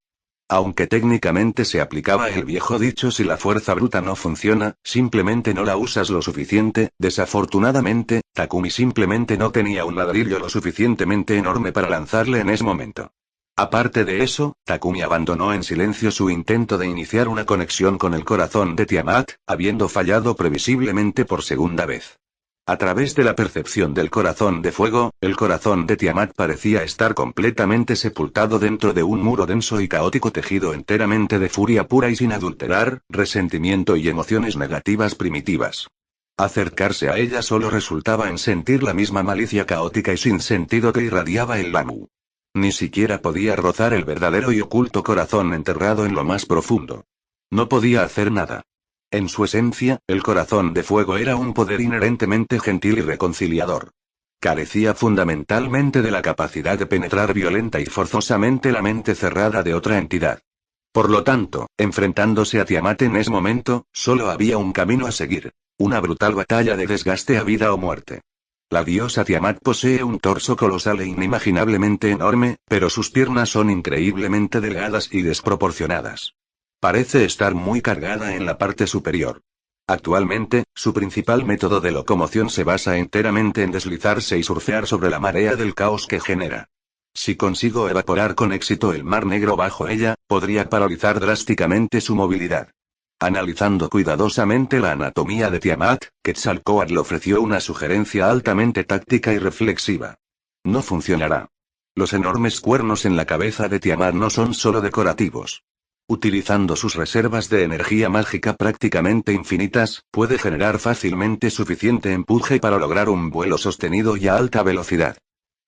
Speaker 2: Aunque técnicamente se aplicaba el viejo dicho: si la fuerza bruta no funciona, simplemente no la usas lo suficiente, desafortunadamente, Takumi simplemente no tenía un ladrillo lo suficientemente enorme para lanzarle en ese momento. Aparte de eso, Takumi abandonó en silencio su intento de iniciar una conexión con el corazón de Tiamat, habiendo fallado previsiblemente por segunda vez. A través de la percepción del corazón de fuego, el corazón de Tiamat parecía estar completamente sepultado dentro de un muro denso y caótico tejido enteramente de furia pura y sin adulterar, resentimiento y emociones negativas primitivas. Acercarse a ella solo resultaba en sentir la misma malicia caótica y sin sentido que irradiaba el Lamu. Ni siquiera podía rozar el verdadero y oculto corazón enterrado en lo más profundo. No podía hacer nada. En su esencia, el corazón de fuego era un poder inherentemente gentil y reconciliador. Carecía fundamentalmente de la capacidad de penetrar violenta y forzosamente la mente cerrada de otra entidad. Por lo tanto, enfrentándose a Tiamat en ese momento, solo había un camino a seguir. Una brutal batalla de desgaste a vida o muerte. La diosa Tiamat posee un torso colosal e inimaginablemente enorme, pero sus piernas son increíblemente delgadas y desproporcionadas. Parece estar muy cargada en la parte superior. Actualmente, su principal método de locomoción se basa enteramente en deslizarse y surfear sobre la marea del caos que genera. Si consigo evaporar con éxito el mar negro bajo ella, podría paralizar drásticamente su movilidad. Analizando cuidadosamente la anatomía de Tiamat, Quetzalcóatl ofreció una sugerencia altamente táctica y reflexiva. No funcionará. Los enormes cuernos en la cabeza de Tiamat no son solo decorativos. Utilizando sus reservas de energía mágica prácticamente infinitas, puede generar fácilmente suficiente empuje para lograr un vuelo sostenido y a alta velocidad.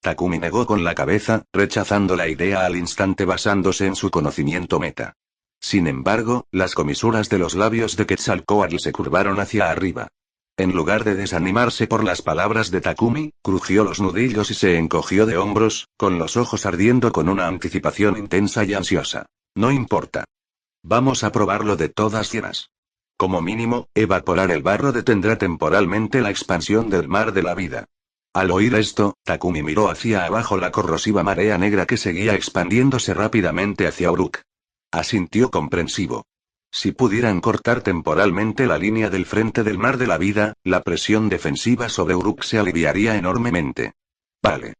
Speaker 2: Takumi negó con la cabeza, rechazando la idea al instante basándose en su conocimiento meta. Sin embargo, las comisuras de los labios de Quetzalcóatl se curvaron hacia arriba. En lugar de desanimarse por las palabras de Takumi, crujió los nudillos y se encogió de hombros, con los ojos ardiendo con una anticipación intensa y ansiosa. No importa. Vamos a probarlo de todas llenas. Como mínimo, evaporar el barro detendrá temporalmente la expansión del mar de la vida. Al oír esto, Takumi miró hacia abajo la corrosiva marea negra que seguía expandiéndose rápidamente hacia Uruk. Asintió comprensivo. Si pudieran cortar temporalmente la línea del frente del mar de la vida, la presión defensiva sobre Uruk se aliviaría enormemente. Vale.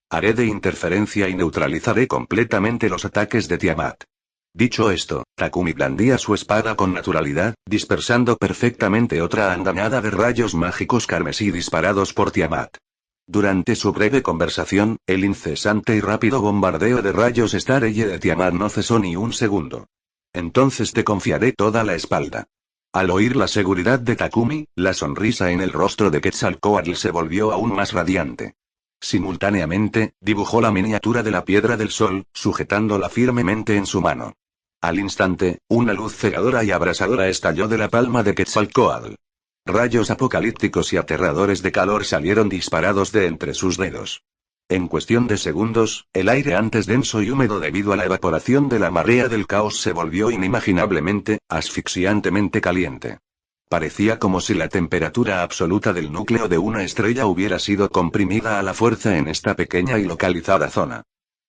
Speaker 2: Haré de interferencia y neutralizaré completamente los ataques de Tiamat. Dicho esto, Takumi blandía su espada con naturalidad, dispersando perfectamente otra andanada de rayos mágicos carmesí disparados por Tiamat. Durante su breve conversación, el incesante y rápido bombardeo de rayos Stareye de Tiamat no cesó ni un segundo. Entonces te confiaré toda la espalda. Al oír la seguridad de Takumi, la sonrisa en el rostro de Quetzalcóatl se volvió aún más radiante. Simultáneamente, dibujó la miniatura de la piedra del sol, sujetándola firmemente en su mano. Al instante, una luz cegadora y abrasadora estalló de la palma de Quetzalcóatl. Rayos apocalípticos y aterradores de calor salieron disparados de entre sus dedos. En cuestión de segundos, el aire antes denso y húmedo debido a la evaporación de la marea del caos se volvió inimaginablemente, asfixiantemente caliente. Parecía como si la temperatura absoluta del núcleo de una estrella hubiera sido comprimida a la fuerza en esta pequeña y localizada zona.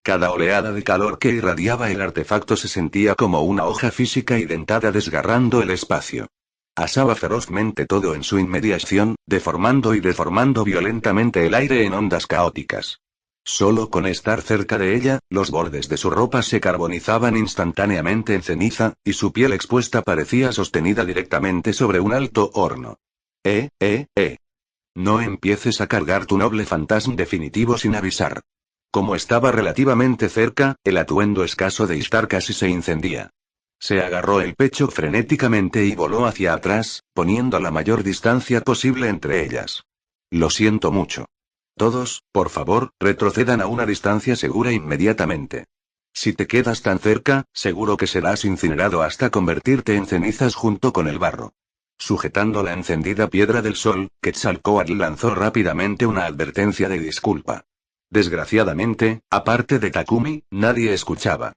Speaker 2: Cada oleada de calor que irradiaba el artefacto se sentía como una hoja física y dentada desgarrando el espacio. Asaba ferozmente todo en su inmediación, deformando y deformando violentamente el aire en ondas caóticas. Solo con estar cerca de ella, los bordes de su ropa se carbonizaban instantáneamente en ceniza, y su piel expuesta parecía sostenida directamente sobre un alto horno. No empieces a cargar tu noble fantasma definitivo sin avisar. Como estaba relativamente cerca, el atuendo escaso de Ishtar casi se incendía. Se agarró el pecho frenéticamente y voló hacia atrás, poniendo la mayor distancia posible entre ellas. Lo siento mucho. Todos, por favor, retrocedan a una distancia segura inmediatamente. Si te quedas tan cerca, seguro que serás incinerado hasta convertirte en cenizas junto con el barro. Sujetando la encendida piedra del sol, Quetzalcóatl lanzó rápidamente una advertencia de disculpa. Desgraciadamente, aparte de Takumi, nadie escuchaba.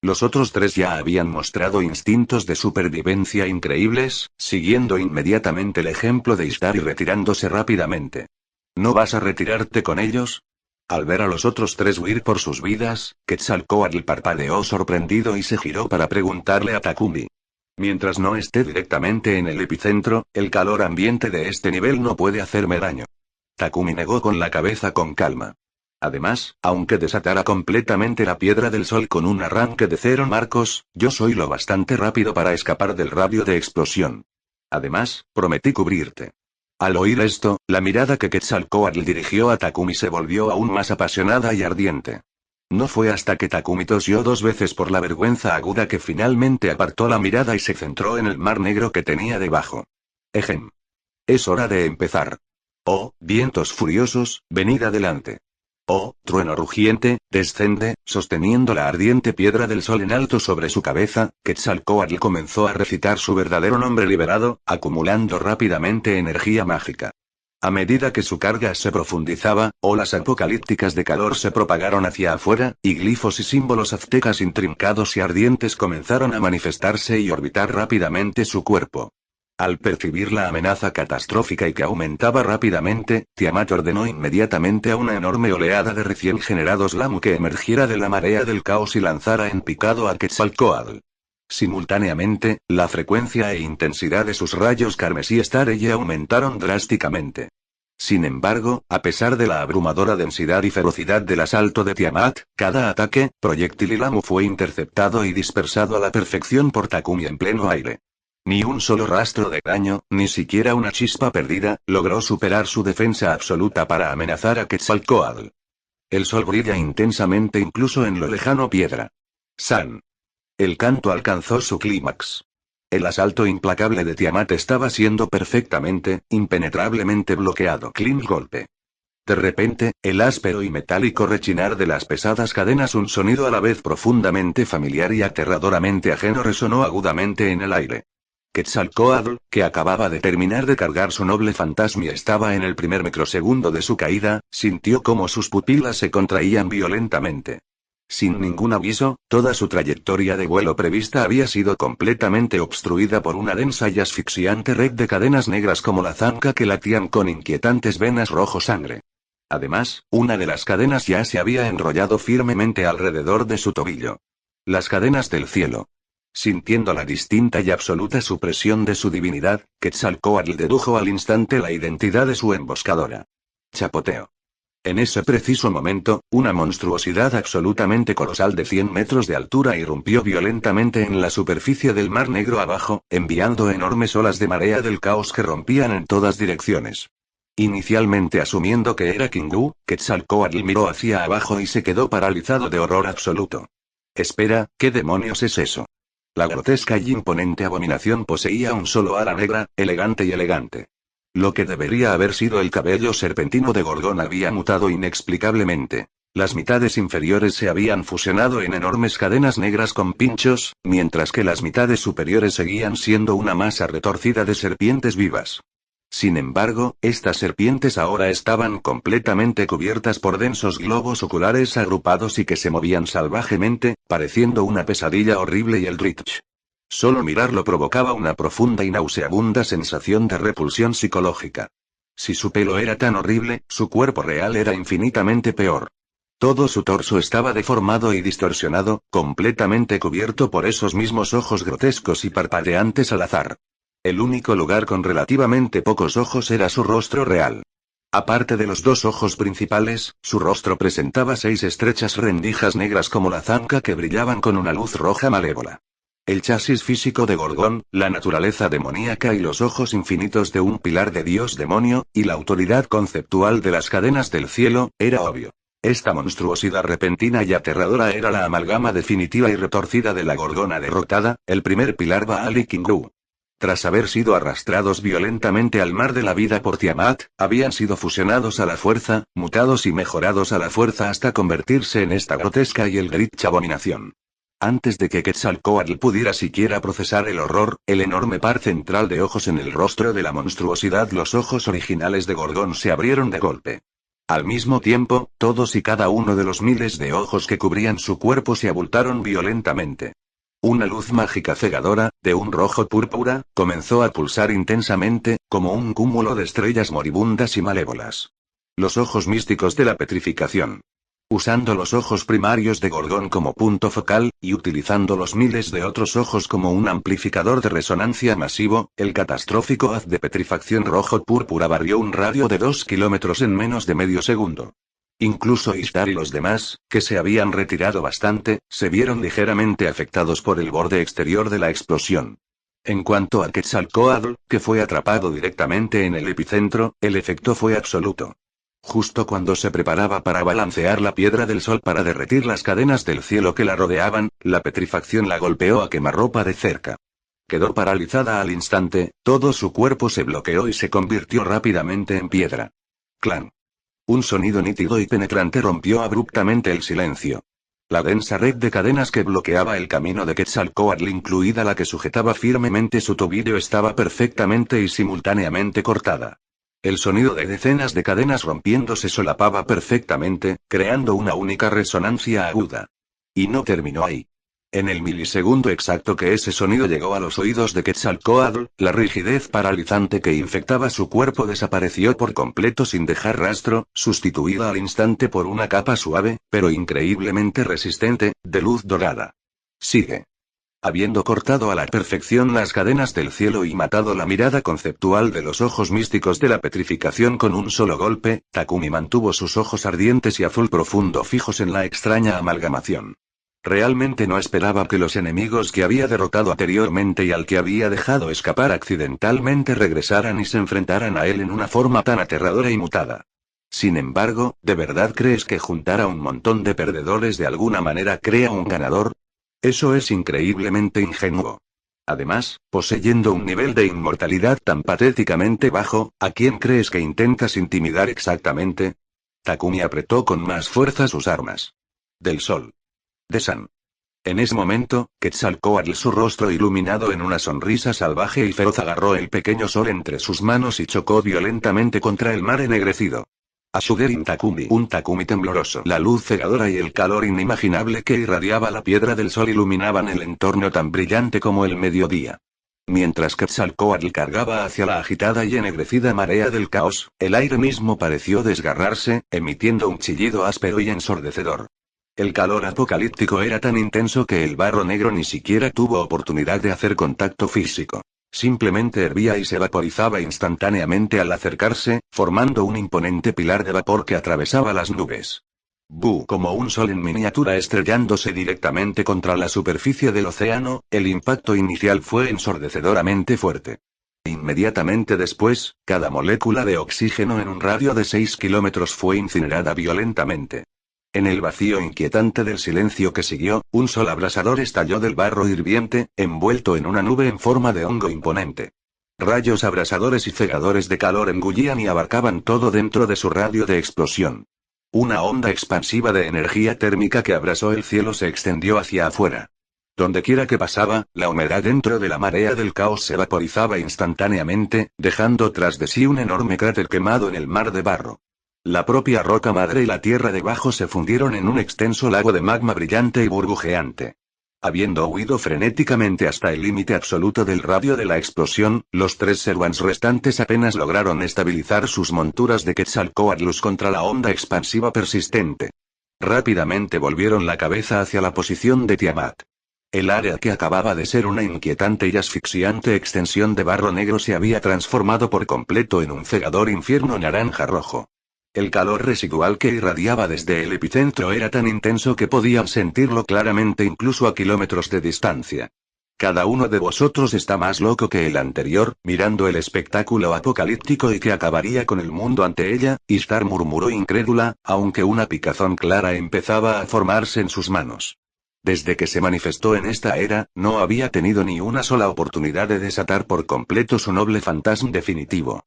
Speaker 2: Los otros tres ya habían mostrado instintos de supervivencia increíbles, siguiendo inmediatamente el ejemplo de Ishtar y retirándose rápidamente. ¿No vas a retirarte con ellos? Al ver a los otros tres huir por sus vidas, Quetzalcóatl parpadeó sorprendido y se giró para preguntarle a Takumi. Mientras no esté directamente en el epicentro, el calor ambiente de este nivel no puede hacerme daño. Takumi negó con la cabeza con calma. Además, aunque desatara completamente la piedra del sol con un arranque de 0 marcos, yo soy lo bastante rápido para escapar del radio de explosión. Además, prometí cubrirte. Al oír esto, la mirada que Quetzalcóatl dirigió a Takumi se volvió aún más apasionada y ardiente. No fue hasta que Takumi tosió 2 veces por la vergüenza aguda que finalmente apartó la mirada y se centró en el mar negro que tenía debajo. Ejem. Es hora de empezar. Oh, vientos furiosos, venid adelante. Oh, trueno rugiente, descende, sosteniendo la ardiente piedra del sol en alto sobre su cabeza. Quetzalcóatl comenzó a recitar su verdadero nombre liberado, acumulando rápidamente energía mágica. A medida que su carga se profundizaba, olas apocalípticas de calor se propagaron hacia afuera, y glifos y símbolos aztecas intrincados y ardientes comenzaron a manifestarse y orbitar rápidamente su cuerpo. Al percibir la amenaza catastrófica y que aumentaba rápidamente, Tiamat ordenó inmediatamente a una enorme oleada de recién generados Lamu que emergiera de la marea del caos y lanzara en picado a Quetzalcóatl. Simultáneamente, la frecuencia e intensidad de sus rayos carmesí estarelle aumentaron drásticamente. Sin embargo, a pesar de la abrumadora densidad y ferocidad del asalto de Tiamat, cada ataque, proyectil y Lamu fue interceptado y dispersado a la perfección por Takumi en pleno aire. Ni un solo rastro de daño, ni siquiera una chispa perdida, logró superar su defensa absoluta para amenazar a Quetzalcóatl. El sol brilla intensamente incluso en lo lejano Piedra San. El canto alcanzó su clímax. El asalto implacable de Tiamat estaba siendo perfectamente, impenetrablemente bloqueado. Clink golpe. De repente, el áspero y metálico rechinar de las pesadas cadenas, un sonido a la vez profundamente familiar y aterradoramente ajeno, resonó agudamente en el aire. Quetzalcóatl, que acababa de terminar de cargar su noble fantasma y estaba en el primer microsegundo de su caída, sintió como sus pupilas se contraían violentamente. Sin ningún aviso, toda su trayectoria de vuelo prevista había sido completamente obstruida por una densa y asfixiante red de cadenas negras como la zanca que latían con inquietantes venas rojo sangre. Además, una de las cadenas ya se había enrollado firmemente alrededor de su tobillo. Las cadenas del cielo. Sintiendo la distinta y absoluta supresión de su divinidad, Quetzalcóatl dedujo al instante la identidad de su emboscadora. Chapoteo. En ese preciso momento, una monstruosidad absolutamente colosal de 100 metros de altura irrumpió violentamente en la superficie del Mar Negro abajo, enviando enormes olas de marea del caos que rompían en todas direcciones. Inicialmente asumiendo que era Kingu, Quetzalcóatl miró hacia abajo y se quedó paralizado de horror absoluto. Espera, ¿qué demonios es eso? La grotesca y imponente abominación poseía un solo ala negra, elegante. Lo que debería haber sido el cabello serpentino de Gorgón había mutado inexplicablemente. Las mitades inferiores se habían fusionado en enormes cadenas negras con pinchos, mientras que las mitades superiores seguían siendo una masa retorcida de serpientes vivas. Sin embargo, estas serpientes ahora estaban completamente cubiertas por densos globos oculares agrupados y que se movían salvajemente, pareciendo una pesadilla horrible y eldritch. Solo mirarlo provocaba una profunda y nauseabunda sensación de repulsión psicológica. Si su pelo era tan horrible, su cuerpo real era infinitamente peor. Todo su torso estaba deformado y distorsionado, completamente cubierto por esos mismos ojos grotescos y parpadeantes al azar. El único lugar con relativamente pocos ojos era su rostro real. Aparte de los dos ojos principales, su rostro presentaba 6 estrechas rendijas negras como la zanca que brillaban con una luz roja malévola. El chasis físico de Gorgón, la naturaleza demoníaca y los ojos infinitos de un pilar de dios demonio, y la autoridad conceptual de las cadenas del cielo, era obvio. Esta monstruosidad repentina y aterradora era la amalgama definitiva y retorcida de la Gorgona derrotada, el primer pilar Baal y Kingu. Tras haber sido arrastrados violentamente al mar de la vida por Tiamat, habían sido fusionados a la fuerza, mutados y mejorados a la fuerza hasta convertirse en esta grotesca y eldritch abominación. Antes de que Quetzalcóatl pudiera siquiera procesar el horror, el enorme par central de ojos en el rostro de la monstruosidad, los ojos originales de Gorgón, se abrieron de golpe. Al mismo tiempo, todos y cada uno de los miles de ojos que cubrían su cuerpo se abultaron violentamente. Una luz mágica cegadora, de un rojo púrpura, comenzó a pulsar intensamente, como un cúmulo de estrellas moribundas y malévolas. Los ojos místicos de la petrificación. Usando los ojos primarios de Gorgón como punto focal, y utilizando los miles de otros ojos como un amplificador de resonancia masivo, el catastrófico haz de petrifacción rojo-púrpura barrió un radio de 2 kilómetros en menos de medio segundo. Incluso Ishtar y los demás, que se habían retirado bastante, se vieron ligeramente afectados por el borde exterior de la explosión. En cuanto a Quetzalcóatl, que fue atrapado directamente en el epicentro, el efecto fue absoluto. Justo cuando se preparaba para balancear la piedra del sol para derretir las cadenas del cielo que la rodeaban, la petrifacción la golpeó a quemarropa de cerca. Quedó paralizada al instante, todo su cuerpo se bloqueó y se convirtió rápidamente en piedra. Clan. Un sonido nítido y penetrante rompió abruptamente el silencio. La densa red de cadenas que bloqueaba el camino de Quetzalcóatl, incluida la que sujetaba firmemente su tobillo, estaba perfectamente y simultáneamente cortada. El sonido de decenas de cadenas rompiéndose solapaba perfectamente, creando una única resonancia aguda. Y no terminó ahí. En el milisegundo exacto que ese sonido llegó a los oídos de Quetzalcóatl, la rigidez paralizante que infectaba su cuerpo desapareció por completo sin dejar rastro, sustituida al instante por una capa suave, pero increíblemente resistente, de luz dorada. Sigue. Habiendo cortado a la perfección las cadenas del cielo y matado la mirada conceptual de los ojos místicos de la petrificación con un solo golpe, Takumi mantuvo sus ojos ardientes y azul profundo fijos en la extraña amalgamación. Realmente no esperaba que los enemigos que había derrotado anteriormente y al que había dejado escapar accidentalmente regresaran y se enfrentaran a él en una forma tan aterradora y mutada. Sin embargo, ¿de verdad crees que juntar a un montón de perdedores de alguna manera crea un ganador? Eso es increíblemente ingenuo. Además, poseyendo un nivel de inmortalidad tan patéticamente bajo, ¿a quién crees que intentas intimidar exactamente? Takumi apretó con más fuerza sus armas. Del sol. De San. En ese momento, Quetzalcóatl, su rostro iluminado en una sonrisa salvaje y feroz, agarró el pequeño sol entre sus manos y chocó violentamente contra el mar ennegrecido. Ashugerin Takumi, un Takumi tembloroso. La luz cegadora y el calor inimaginable que irradiaba la piedra del sol iluminaban el entorno tan brillante como el mediodía. Mientras Quetzalcóatl cargaba hacia la agitada y ennegrecida marea del caos, el aire mismo pareció desgarrarse, emitiendo un chillido áspero y ensordecedor. El calor apocalíptico era tan intenso que el barro negro ni siquiera tuvo oportunidad de hacer contacto físico. Simplemente hervía y se vaporizaba instantáneamente al acercarse, formando un imponente pilar de vapor que atravesaba las nubes. ¡Bu! Como un sol en miniatura estrellándose directamente contra la superficie del océano, el impacto inicial fue ensordecedoramente fuerte. Inmediatamente después, cada molécula de oxígeno en un radio de 6 kilómetros fue incinerada violentamente. En el vacío inquietante del silencio que siguió, un sol abrasador estalló del barro hirviente, envuelto en una nube en forma de hongo imponente. Rayos abrasadores y cegadores de calor engullían y abarcaban todo dentro de su radio de explosión. Una onda expansiva de energía térmica que abrasó el cielo se extendió hacia afuera. Dondequiera que pasaba, la humedad dentro de la marea del caos se vaporizaba instantáneamente, dejando tras de sí un enorme cráter quemado en el mar de barro. La propia roca madre y la tierra debajo se fundieron en un extenso lago de magma brillante y burbujeante. Habiendo huido frenéticamente hasta el límite absoluto del radio de la explosión, los 3 Servants restantes apenas lograron estabilizar sus monturas de Quetzalcóatl contra la onda expansiva persistente. Rápidamente volvieron la cabeza hacia la posición de Tiamat. El área que acababa de ser una inquietante y asfixiante extensión de barro negro se había transformado por completo en un cegador infierno naranja-rojo. El calor residual que irradiaba desde el epicentro era tan intenso que podían sentirlo claramente incluso a kilómetros de distancia. Cada uno de vosotros está más loco que el anterior, mirando el espectáculo apocalíptico y que acabaría con el mundo ante ella, Ishtar murmuró incrédula, aunque una picazón clara empezaba a formarse en sus manos. Desde que se manifestó en esta era, no había tenido ni una sola oportunidad de desatar por completo su noble fantasma definitivo.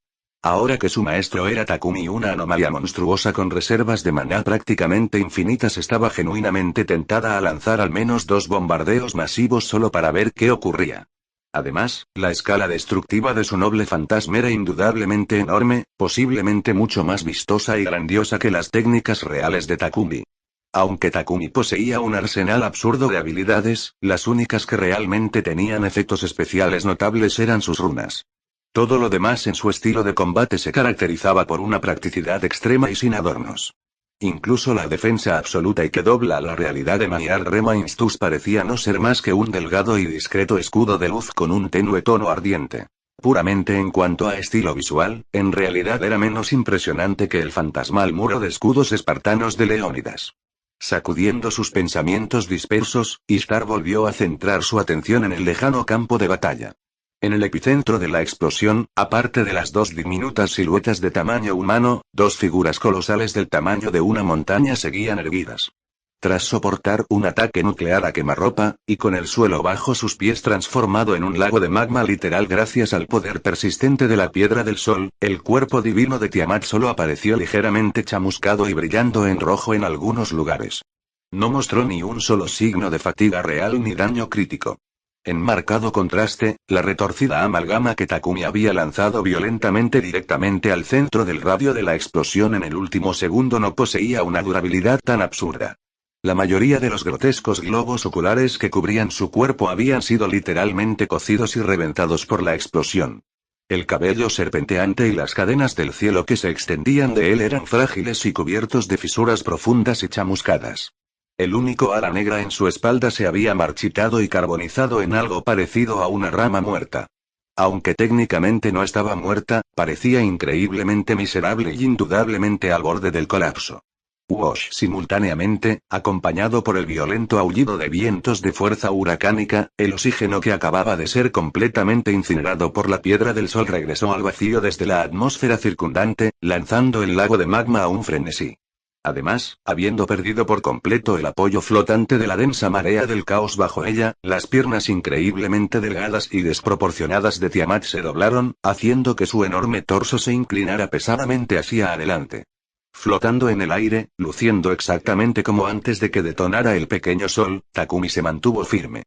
Speaker 2: Ahora que su maestro era Takumi, una anomalía monstruosa con reservas de maná prácticamente infinitas, estaba genuinamente tentada a lanzar al menos 2 bombardeos masivos solo para ver qué ocurría. Además, la escala destructiva de su noble fantasma era indudablemente enorme, posiblemente mucho más vistosa y grandiosa que las técnicas reales de Takumi. Aunque Takumi poseía un arsenal absurdo de habilidades, las únicas que realmente tenían efectos especiales notables eran sus runas. Todo lo demás en su estilo de combate se caracterizaba por una practicidad extrema y sin adornos. Incluso la defensa absoluta y que dobla la realidad de Maniar Remainstuz parecía no ser más que un delgado y discreto escudo de luz con un tenue tono ardiente. Puramente en cuanto a estilo visual, en realidad era menos impresionante que el fantasmal muro de escudos espartanos de Leónidas. Sacudiendo sus pensamientos dispersos, Ishtar volvió a centrar su atención en el lejano campo de batalla. En el epicentro de la explosión, aparte de las 2 diminutas siluetas de tamaño humano, 2 figuras colosales del tamaño de una montaña seguían erguidas. Tras soportar un ataque nuclear a quemarropa, y con el suelo bajo sus pies transformado en un lago de magma literal gracias al poder persistente de la piedra del sol, el cuerpo divino de Tiamat solo apareció ligeramente chamuscado y brillando en rojo en algunos lugares. No mostró ni un solo signo de fatiga real ni daño crítico. En marcado contraste, la retorcida amalgama que Takumi había lanzado violentamente directamente al centro del radio de la explosión en el último segundo no poseía una durabilidad tan absurda. La mayoría de los grotescos globos oculares que cubrían su cuerpo habían sido literalmente cocidos y reventados por la explosión. El cabello serpenteante y las cadenas del cielo que se extendían de él eran frágiles y cubiertos de fisuras profundas y chamuscadas. El único ala negra en su espalda se había marchitado y carbonizado en algo parecido a una rama muerta. Aunque técnicamente no estaba muerta, parecía increíblemente miserable y indudablemente al borde del colapso. Whoosh simultáneamente, acompañado por el violento aullido de vientos de fuerza huracánica, el oxígeno que acababa de ser completamente incinerado por la piedra del sol regresó al vacío desde la atmósfera circundante, lanzando el lago de magma a un frenesí. Además, habiendo perdido por completo el apoyo flotante de la densa marea del caos bajo ella, las piernas increíblemente delgadas y desproporcionadas de Tiamat se doblaron, haciendo que su enorme torso se inclinara pesadamente hacia adelante. Flotando en el aire, luciendo exactamente como antes de que detonara el pequeño sol, Takumi se mantuvo firme.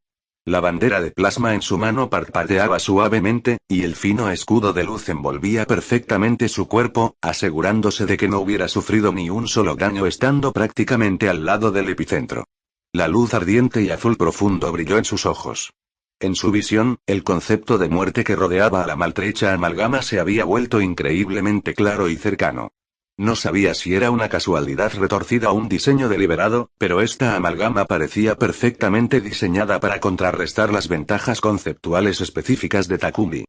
Speaker 2: La bandera de plasma en su mano parpadeaba suavemente, y el fino escudo de luz envolvía perfectamente su cuerpo, asegurándose de que no hubiera sufrido ni un solo daño estando prácticamente al lado del epicentro. La luz ardiente y azul profundo brilló en sus ojos. En su visión, el concepto de muerte que rodeaba a la maltrecha amalgama se había vuelto increíblemente claro y cercano. No sabía si era una casualidad retorcida o un diseño deliberado, pero esta amalgama parecía perfectamente diseñada para contrarrestar las ventajas conceptuales específicas de Takumi.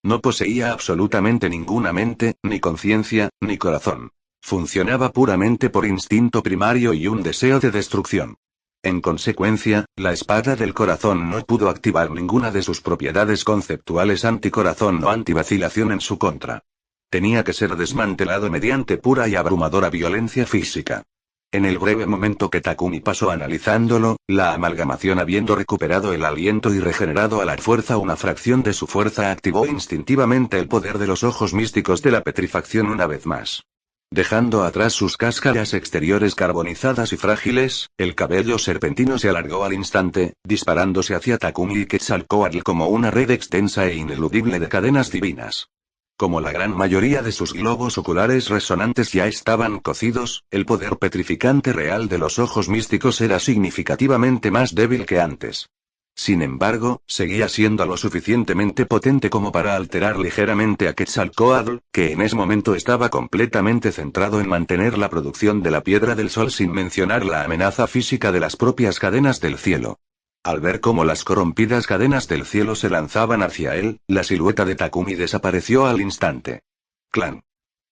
Speaker 2: No poseía absolutamente ninguna mente, ni conciencia, ni corazón. Funcionaba puramente por instinto primario y un deseo de destrucción. En consecuencia, la espada del corazón no pudo activar ninguna de sus propiedades conceptuales anticorazón o antivacilación en su contra. Tenía que ser desmantelado mediante pura y abrumadora violencia física. En el breve momento que Takumi pasó analizándolo, la amalgamación habiendo recuperado el aliento y regenerado a la fuerza una fracción de su fuerza activó instintivamente el poder de los ojos místicos de la petrifacción una vez más. Dejando atrás sus cáscaras exteriores carbonizadas y frágiles, el cabello serpentino se alargó al instante, disparándose hacia Takumi y Quetzalcóatl como una red extensa e ineludible de cadenas divinas. Como la gran mayoría de sus globos oculares resonantes ya estaban cocidos, el poder petrificante real de los ojos místicos era significativamente más débil que antes. Sin embargo, seguía siendo lo suficientemente potente como para alterar ligeramente a Quetzalcóatl, que en ese momento estaba completamente centrado en mantener la producción de la piedra del sol sin mencionar la amenaza física de las propias cadenas del cielo. Al ver cómo las corrompidas cadenas del cielo se lanzaban hacia él, la silueta de Takumi desapareció al instante. ¡Clan!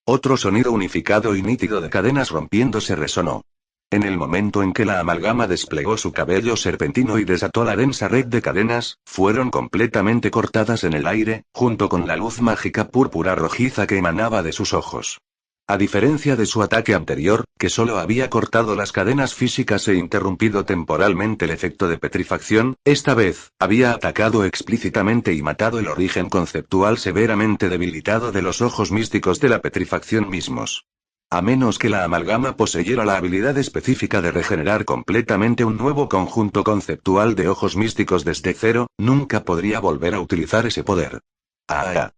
Speaker 2: Otro sonido unificado y nítido de cadenas rompiéndose resonó. En el momento en que la amalgama desplegó su cabello serpentino y desató la densa red de cadenas, fueron completamente cortadas en el aire, junto con la luz mágica púrpura rojiza que emanaba de sus ojos. A diferencia de su ataque anterior, que solo había cortado las cadenas físicas e interrumpido temporalmente el efecto de petrifacción, esta vez, había atacado explícitamente y matado el origen conceptual severamente debilitado de los ojos místicos de la petrifacción mismos. A menos que la amalgama poseyera la habilidad específica de regenerar completamente un nuevo conjunto conceptual de ojos místicos desde cero, nunca podría volver a utilizar ese poder. ¡Ah!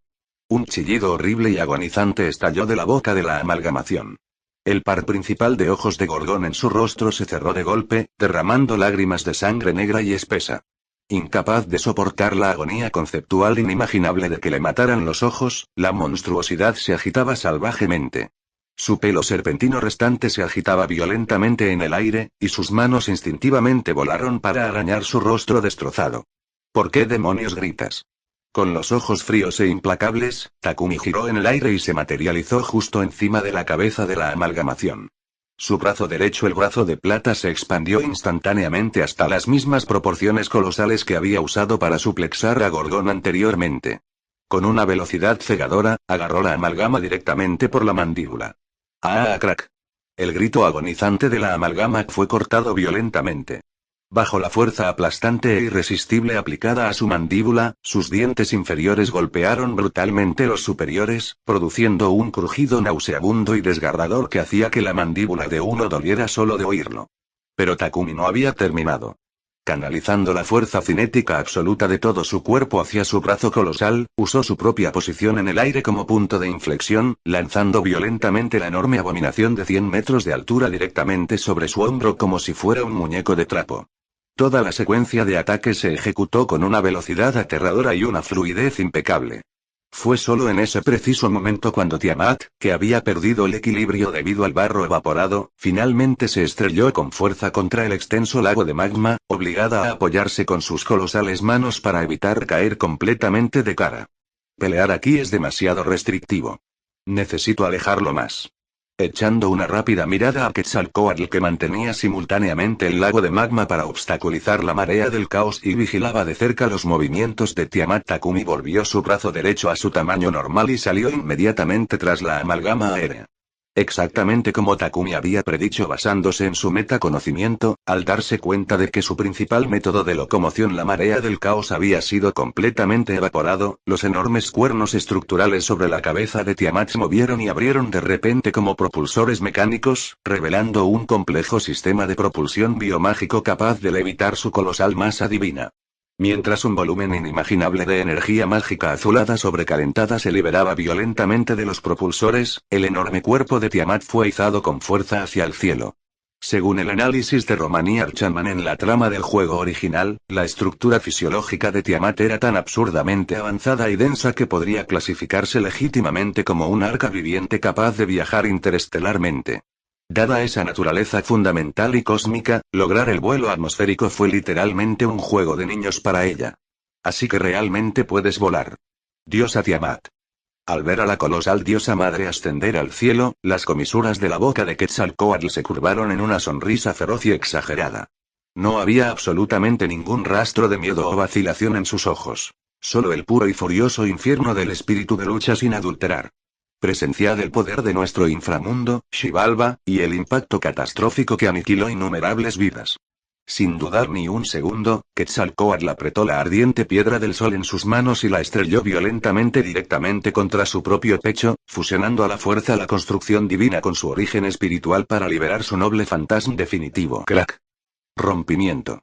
Speaker 2: Un chillido horrible y agonizante estalló de la boca de la amalgamación. El par principal de ojos de Gorgón en su rostro se cerró de golpe, derramando lágrimas de sangre negra y espesa. Incapaz de soportar la agonía conceptual inimaginable de que le mataran los ojos, la monstruosidad se agitaba salvajemente. Su pelo serpentino restante se agitaba violentamente en el aire, y sus manos instintivamente volaron para arañar su rostro destrozado. ¿Por qué demonios gritas? Con los ojos fríos e implacables, Takumi giró en el aire y se materializó justo encima de la cabeza de la amalgamación. Su brazo derecho, el brazo de plata, se expandió instantáneamente hasta las mismas proporciones colosales que había usado para suplexar a Gorgón anteriormente. Con una velocidad cegadora, agarró la amalgama directamente por la mandíbula. ¡Ah, crack! El grito agonizante de la amalgama fue cortado violentamente. Bajo la fuerza aplastante e irresistible aplicada a su mandíbula, sus dientes inferiores golpearon brutalmente los superiores, produciendo un crujido nauseabundo y desgarrador que hacía que la mandíbula de uno doliera solo de oírlo. Pero Takumi no había terminado. Canalizando la fuerza cinética absoluta de todo su cuerpo hacia su brazo colosal, usó su propia posición en el aire como punto de inflexión, lanzando violentamente la enorme abominación de 100 metros de altura directamente sobre su hombro como si fuera un muñeco de trapo. Toda la secuencia de ataques se ejecutó con una velocidad aterradora y una fluidez impecable. Fue solo en ese preciso momento cuando Tiamat, que había perdido el equilibrio debido al barro evaporado, finalmente se estrelló con fuerza contra el extenso lago de magma, obligada a apoyarse con sus colosales manos para evitar caer completamente de cara. Pelear aquí es demasiado restrictivo. Necesito alejarlo más. Echando una rápida mirada a Quetzalcóatl que mantenía simultáneamente el lago de magma para obstaculizar la marea del caos y vigilaba de cerca los movimientos de Tiamat, Takumi volvió su brazo derecho a su tamaño normal y salió inmediatamente tras la amalgama aérea. Exactamente como Takumi había predicho basándose en su metaconocimiento, al darse cuenta de que su principal método de locomoción, la marea del caos, había sido completamente evaporado, los enormes cuernos estructurales sobre la cabeza de Tiamat se movieron y abrieron de repente como propulsores mecánicos, revelando un complejo sistema de propulsión biomágico capaz de levitar su colosal masa divina. Mientras un volumen inimaginable de energía mágica azulada sobrecalentada se liberaba violentamente de los propulsores, el enorme cuerpo de Tiamat fue izado con fuerza hacia el cielo. Según el análisis de Romani Archaman en la trama del juego original, la estructura fisiológica de Tiamat era tan absurdamente avanzada y densa que podría clasificarse legítimamente como un arca viviente capaz de viajar interestelarmente. Dada esa naturaleza fundamental y cósmica, lograr el vuelo atmosférico fue literalmente un juego de niños para ella. Así que realmente puedes volar. Diosa Tiamat. Al ver a la colosal diosa madre ascender al cielo, las comisuras de la boca de Quetzalcóatl se curvaron en una sonrisa feroz y exagerada. No había absolutamente ningún rastro de miedo o vacilación en sus ojos. Solo el puro y furioso infierno del espíritu de lucha sin adulterar. Presenciad el poder de nuestro inframundo, Xibalba, y el impacto catastrófico que aniquiló innumerables vidas. Sin dudar ni un segundo, Quetzalcóatl apretó la ardiente piedra del sol en sus manos y la estrelló violentamente directamente contra su propio pecho, fusionando a la fuerza la construcción divina con su origen espiritual para liberar su noble fantasma definitivo. Crack. Rompimiento.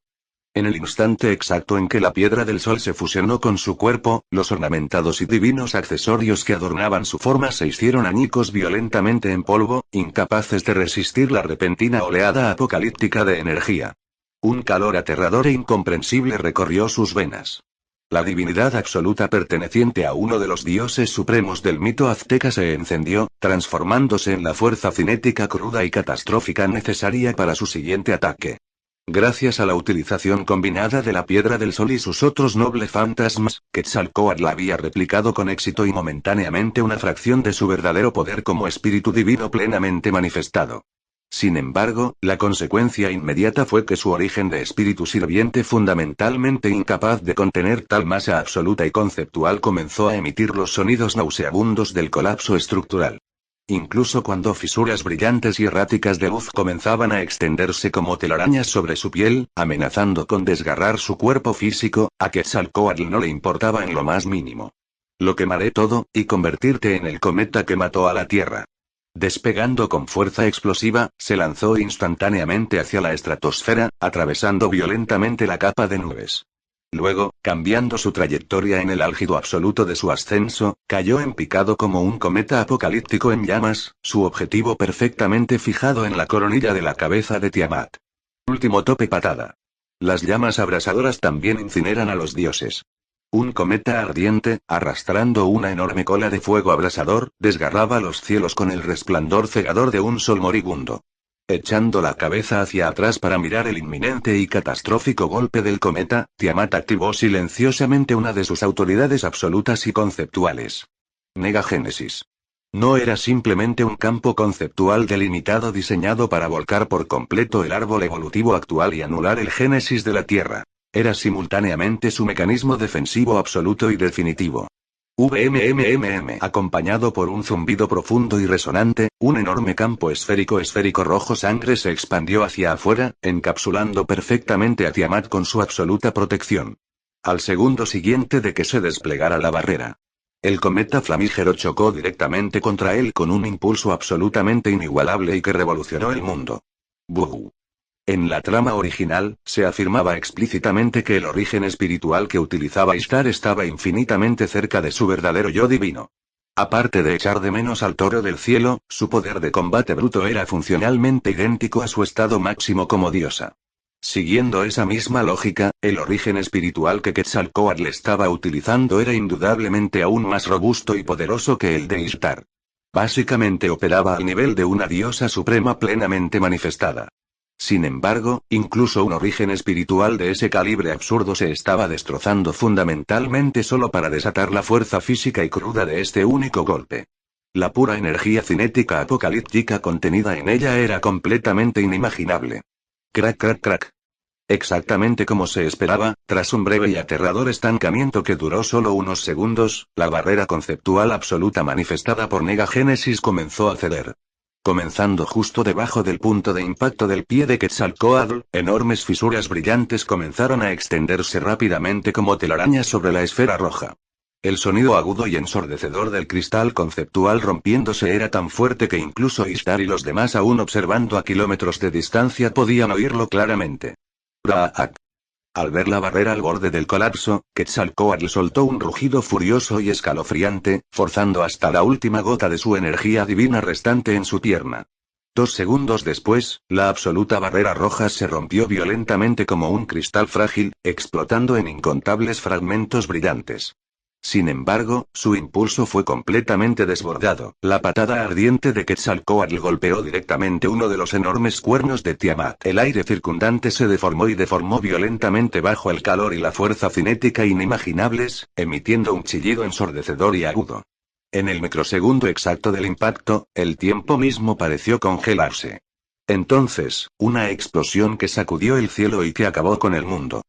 Speaker 2: En el instante exacto en que la piedra del sol se fusionó con su cuerpo, los ornamentados y divinos accesorios que adornaban su forma se hicieron añicos violentamente en polvo, incapaces de resistir la repentina oleada apocalíptica de energía. Un calor aterrador e incomprensible recorrió sus venas. La divinidad absoluta perteneciente a uno de los dioses supremos del mito azteca se encendió, transformándose en la fuerza cinética cruda y catastrófica necesaria para su siguiente ataque. Gracias a la utilización combinada de la piedra del sol y sus otros nobles fantasmas, Quetzalcóatl había replicado con éxito y momentáneamente una fracción de su verdadero poder como espíritu divino plenamente manifestado. Sin embargo, la consecuencia inmediata fue que su origen de espíritu sirviente fundamentalmente incapaz de contener tal masa absoluta y conceptual comenzó a emitir los sonidos nauseabundos del colapso estructural. Incluso cuando fisuras brillantes y erráticas de luz comenzaban a extenderse como telarañas sobre su piel, amenazando con desgarrar su cuerpo físico, a Quetzalcóatl no le importaba en lo más mínimo. Lo quemaré todo, y convertirte en el cometa que mató a la Tierra. Despegando con fuerza explosiva, se lanzó instantáneamente hacia la estratosfera, atravesando violentamente la capa de nubes. Luego, cambiando su trayectoria en el álgido absoluto de su ascenso, cayó en picado como un cometa apocalíptico en llamas, su objetivo perfectamente fijado en la coronilla de la cabeza de Tiamat. Último tope patada. Las llamas abrasadoras también incineran a los dioses. Un cometa ardiente, arrastrando una enorme cola de fuego abrasador, desgarraba los cielos con el resplandor cegador de un sol moribundo. Echando la cabeza hacia atrás para mirar el inminente y catastrófico golpe del cometa, Tiamat activó silenciosamente una de sus autoridades absolutas y conceptuales. Negagénesis. No era simplemente un campo conceptual delimitado diseñado para volcar por completo el árbol evolutivo actual y anular el génesis de la Tierra. Era simultáneamente su mecanismo defensivo absoluto y definitivo. VMMMM. Acompañado por un zumbido profundo y resonante, un enorme campo esférico rojo sangre se expandió hacia afuera, encapsulando perfectamente a Tiamat con su absoluta protección. Al segundo siguiente de que se desplegara la barrera, el cometa flamígero chocó directamente contra él con un impulso absolutamente inigualable y que revolucionó el mundo. ¡Buu! En la trama original, se afirmaba explícitamente que el origen espiritual que utilizaba Ishtar estaba infinitamente cerca de su verdadero yo divino. Aparte de echar de menos al toro del cielo, su poder de combate bruto era funcionalmente idéntico a su estado máximo como diosa. Siguiendo esa misma lógica, el origen espiritual que Quetzalcóatl estaba utilizando era indudablemente aún más robusto y poderoso que el de Ishtar. Básicamente operaba al nivel de una diosa suprema plenamente manifestada. Sin embargo, incluso un origen espiritual de ese calibre absurdo se estaba destrozando fundamentalmente solo para desatar la fuerza física y cruda de este único golpe. La pura energía cinética apocalíptica contenida en ella era completamente inimaginable. Crack, crack, crack. Exactamente como se esperaba, tras un breve y aterrador estancamiento que duró solo unos segundos, la barrera conceptual absoluta manifestada por Nega Génesis comenzó a ceder. Comenzando justo debajo del punto de impacto del pie de Quetzalcóatl, enormes fisuras brillantes comenzaron a extenderse rápidamente como telarañas sobre la esfera roja. El sonido agudo y ensordecedor del cristal conceptual rompiéndose era tan fuerte que incluso Ishtar y los demás aún observando a kilómetros de distancia podían oírlo claramente. ¡Raak! Al ver la barrera al borde del colapso, Quetzalcóatl soltó un rugido furioso y escalofriante, forzando hasta la última gota de su energía divina restante en su pierna. 2 segundos después, la absoluta barrera roja se rompió violentamente como un cristal frágil, explotando en incontables fragmentos brillantes. Sin embargo, su impulso fue completamente desbordado. La patada ardiente de Quetzalcóatl golpeó directamente uno de los enormes cuernos de Tiamat. El aire circundante se deformó y deformó violentamente bajo el calor y la fuerza cinética inimaginables, emitiendo un chillido ensordecedor y agudo. En el microsegundo exacto del impacto, el tiempo mismo pareció congelarse. Entonces, una explosión que sacudió el cielo y que acabó con el mundo.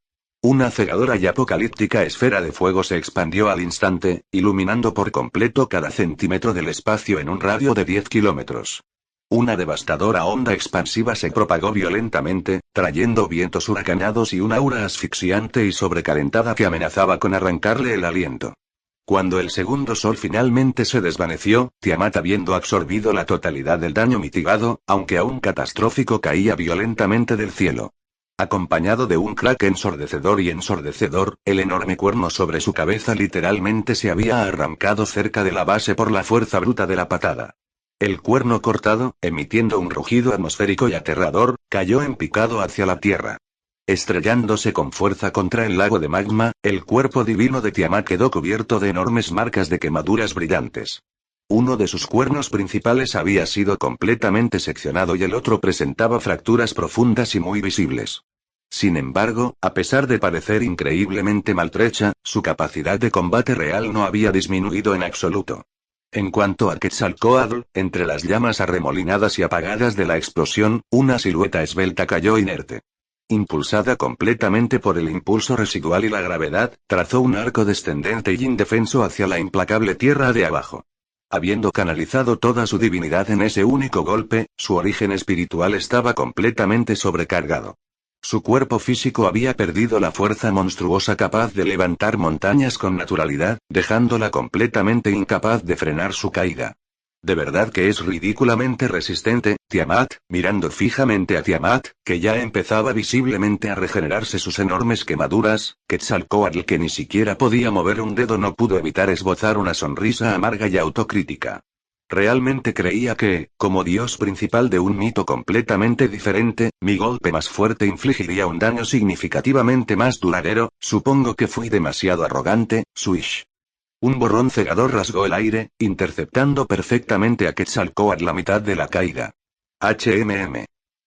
Speaker 2: Una cegadora y apocalíptica esfera de fuego se expandió al instante, iluminando por completo cada centímetro del espacio en un radio de 10 kilómetros. Una devastadora onda expansiva se propagó violentamente, trayendo vientos huracanados y una aura asfixiante y sobrecalentada que amenazaba con arrancarle el aliento. Cuando el segundo sol finalmente se desvaneció, Tiamat, habiendo absorbido la totalidad del daño mitigado, aunque aún catastrófico, caía violentamente del cielo. Acompañado de un crack ensordecedor, el enorme cuerno sobre su cabeza literalmente se había arrancado cerca de la base por la fuerza bruta de la patada. El cuerno cortado, emitiendo un rugido atmosférico y aterrador, cayó en picado hacia la tierra. Estrellándose con fuerza contra el lago de magma, el cuerpo divino de Tiamat quedó cubierto de enormes marcas de quemaduras brillantes. Uno de sus cuernos principales había sido completamente seccionado y el otro presentaba fracturas profundas y muy visibles. Sin embargo, a pesar de parecer increíblemente maltrecha, su capacidad de combate real no había disminuido en absoluto. En cuanto a Quetzalcóatl, entre las llamas arremolinadas y apagadas de la explosión, una silueta esbelta cayó inerte. Impulsada completamente por el impulso residual y la gravedad, trazó un arco descendente y indefenso hacia la implacable tierra de abajo. Habiendo canalizado toda su divinidad en ese único golpe, su origen espiritual estaba completamente sobrecargado. Su cuerpo físico había perdido la fuerza monstruosa capaz de levantar montañas con naturalidad, dejándola completamente incapaz de frenar su caída. De verdad que es ridículamente resistente. Tiamat, mirando fijamente a Tiamat, que ya empezaba visiblemente a regenerarse sus enormes quemaduras, Quetzalcóatl, que ni siquiera podía mover un dedo, no pudo evitar esbozar una sonrisa amarga y autocrítica. Realmente creía que, como dios principal de un mito completamente diferente, mi golpe más fuerte infligiría un daño significativamente más duradero. Supongo que fui demasiado arrogante, Swish. Un borrón cegador rasgó el aire, interceptando perfectamente a Quetzalcóatl a mitad de la caída.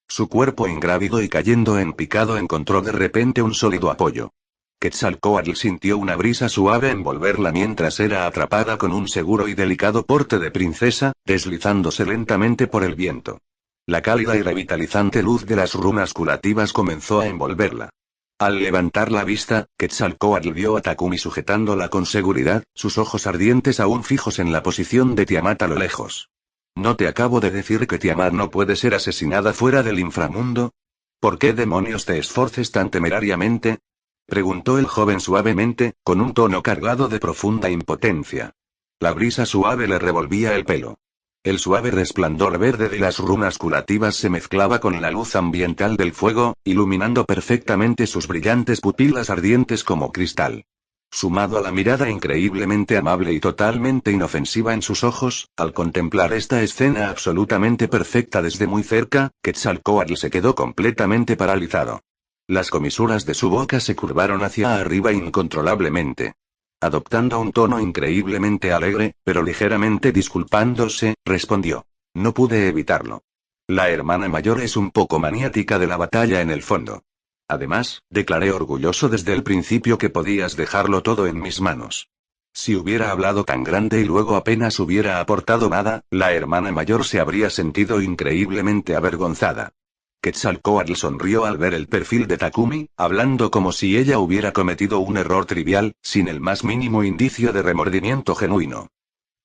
Speaker 2: Su cuerpo ingrávido y cayendo en picado encontró de repente un sólido apoyo. Quetzalcóatl sintió una brisa suave envolverla mientras era atrapada con un seguro y delicado porte de princesa, deslizándose lentamente por el viento. La cálida y revitalizante luz de las runas curativas comenzó a envolverla. Al levantar la vista, Quetzalcóatl vio a Takumi sujetándola con seguridad, sus ojos ardientes aún fijos en la posición de Tiamat a lo lejos. ¿No te acabo de decir que Tiamat no puede ser asesinada fuera del inframundo? ¿Por qué demonios te esforces tan temerariamente? Preguntó el joven suavemente, con un tono cargado de profunda impotencia. La brisa suave le revolvía el pelo. El suave resplandor verde de las runas curativas se mezclaba con la luz ambiental del fuego, iluminando perfectamente sus brillantes pupilas ardientes como cristal. Sumado a la mirada increíblemente amable y totalmente inofensiva en sus ojos, al contemplar esta escena absolutamente perfecta desde muy cerca, Quetzalcóatl se quedó completamente paralizado. Las comisuras de su boca se curvaron hacia arriba incontrolablemente. Adoptando un tono increíblemente alegre, pero ligeramente disculpándose, respondió: no pude evitarlo. La hermana mayor es un poco maniática de la batalla en el fondo. Además, declaré orgulloso desde el principio que podías dejarlo todo en mis manos. Si hubiera hablado tan grande y luego apenas hubiera aportado nada, la hermana mayor se habría sentido increíblemente avergonzada. Quetzalcóatl sonrió al ver el perfil de Takumi, hablando como si ella hubiera cometido un error trivial, sin el más mínimo indicio de remordimiento genuino.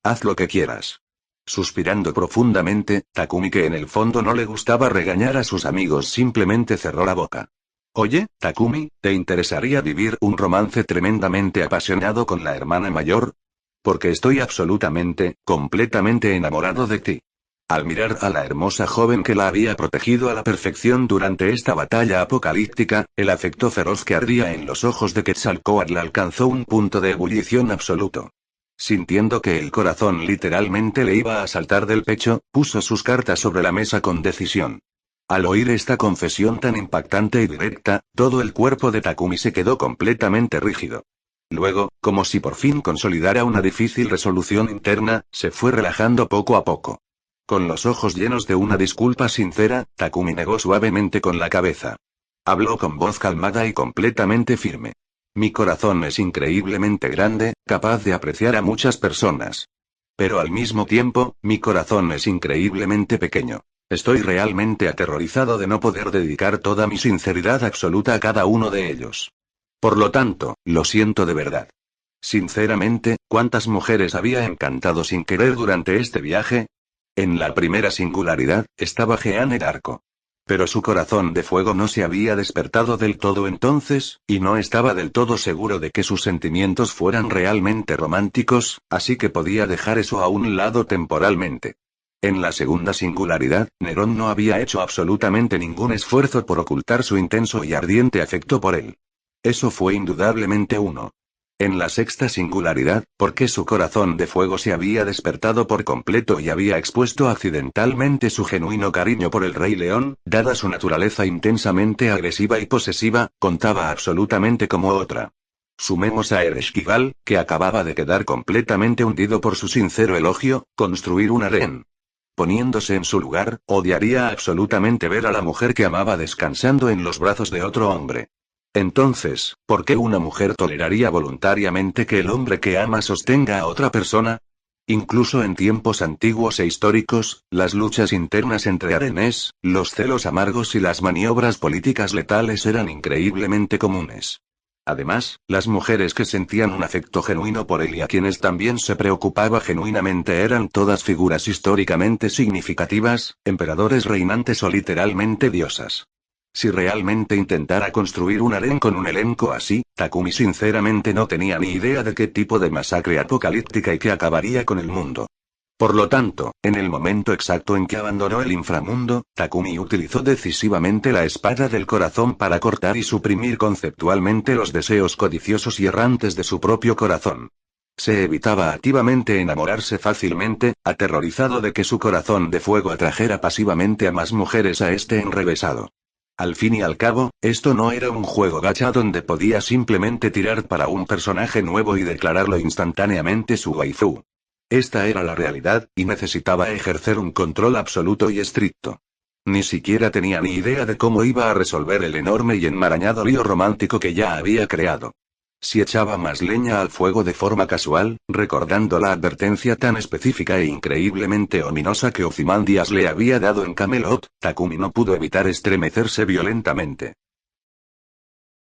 Speaker 2: Haz lo que quieras. Suspirando profundamente, Takumi, que en el fondo no le gustaba regañar a sus amigos, simplemente cerró la boca. Oye, Takumi, ¿te interesaría vivir un romance tremendamente apasionado con la hermana mayor? Porque estoy absolutamente, completamente enamorado de ti. Al mirar a la hermosa joven que la había protegido a la perfección durante esta batalla apocalíptica, el afecto feroz que ardía en los ojos de Quetzalcóatl alcanzó un punto de ebullición absoluto. Sintiendo que el corazón literalmente le iba a saltar del pecho, puso sus cartas sobre la mesa con decisión. Al oír esta confesión tan impactante y directa, todo el cuerpo de Takumi se quedó completamente rígido. Luego, como si por fin consolidara una difícil resolución interna, se fue relajando poco a poco. Con los ojos llenos de una disculpa sincera, Takumi negó suavemente con la cabeza. Habló con voz calmada y completamente firme. Mi corazón es increíblemente grande, capaz de apreciar a muchas personas. Pero al mismo tiempo, mi corazón es increíblemente pequeño. Estoy realmente aterrorizado de no poder dedicar toda mi sinceridad absoluta a cada uno de ellos. Por lo tanto, lo siento de verdad. Sinceramente, ¿cuántas mujeres había encantado sin querer durante este viaje? En la primera singularidad, estaba Jeanne d'Arco. Pero su corazón de fuego no se había despertado del todo entonces, y no estaba del todo seguro de que sus sentimientos fueran realmente románticos, así que podía dejar eso a un lado temporalmente. En la segunda singularidad, Nerón no había hecho absolutamente ningún esfuerzo por ocultar su intenso y ardiente afecto por él. Eso fue indudablemente uno. En la sexta singularidad, porque su corazón de fuego se había despertado por completo y había expuesto accidentalmente su genuino cariño por el Rey León, dada su naturaleza intensamente agresiva y posesiva, contaba absolutamente como otra. Sumemos a Ereshkigal, que acababa de quedar completamente hundido por su sincero elogio, construir un harén. Poniéndose en su lugar, odiaría absolutamente ver a la mujer que amaba descansando en los brazos de otro hombre. Entonces, ¿por qué una mujer toleraría voluntariamente que el hombre que ama sostenga a otra persona? Incluso en tiempos antiguos e históricos, las luchas internas entre harenes, los celos amargos y las maniobras políticas letales eran increíblemente comunes. Además, las mujeres que sentían un afecto genuino por él y a quienes también se preocupaba genuinamente eran todas figuras históricamente significativas, emperadores reinantes o literalmente diosas. Si realmente intentara construir un harén con un elenco así, Takumi sinceramente no tenía ni idea de qué tipo de masacre apocalíptica y que acabaría con el mundo. Por lo tanto, en el momento exacto en que abandonó el inframundo, Takumi utilizó decisivamente la espada del corazón para cortar y suprimir conceptualmente los deseos codiciosos y errantes de su propio corazón. Se evitaba activamente enamorarse fácilmente, aterrorizado de que su corazón de fuego atrajera pasivamente a más mujeres a este enrevesado. Al fin y al cabo, esto no era un juego gacha donde podía simplemente tirar para un personaje nuevo y declararlo instantáneamente su waifu. Esta era la realidad, y necesitaba ejercer un control absoluto y estricto. Ni siquiera tenía ni idea de cómo iba a resolver el enorme y enmarañado lío romántico que ya había creado. Si echaba más leña al fuego de forma casual, recordando la advertencia tan específica e increíblemente ominosa que Ozymandias le había dado en Camelot, Takumi no pudo evitar estremecerse violentamente.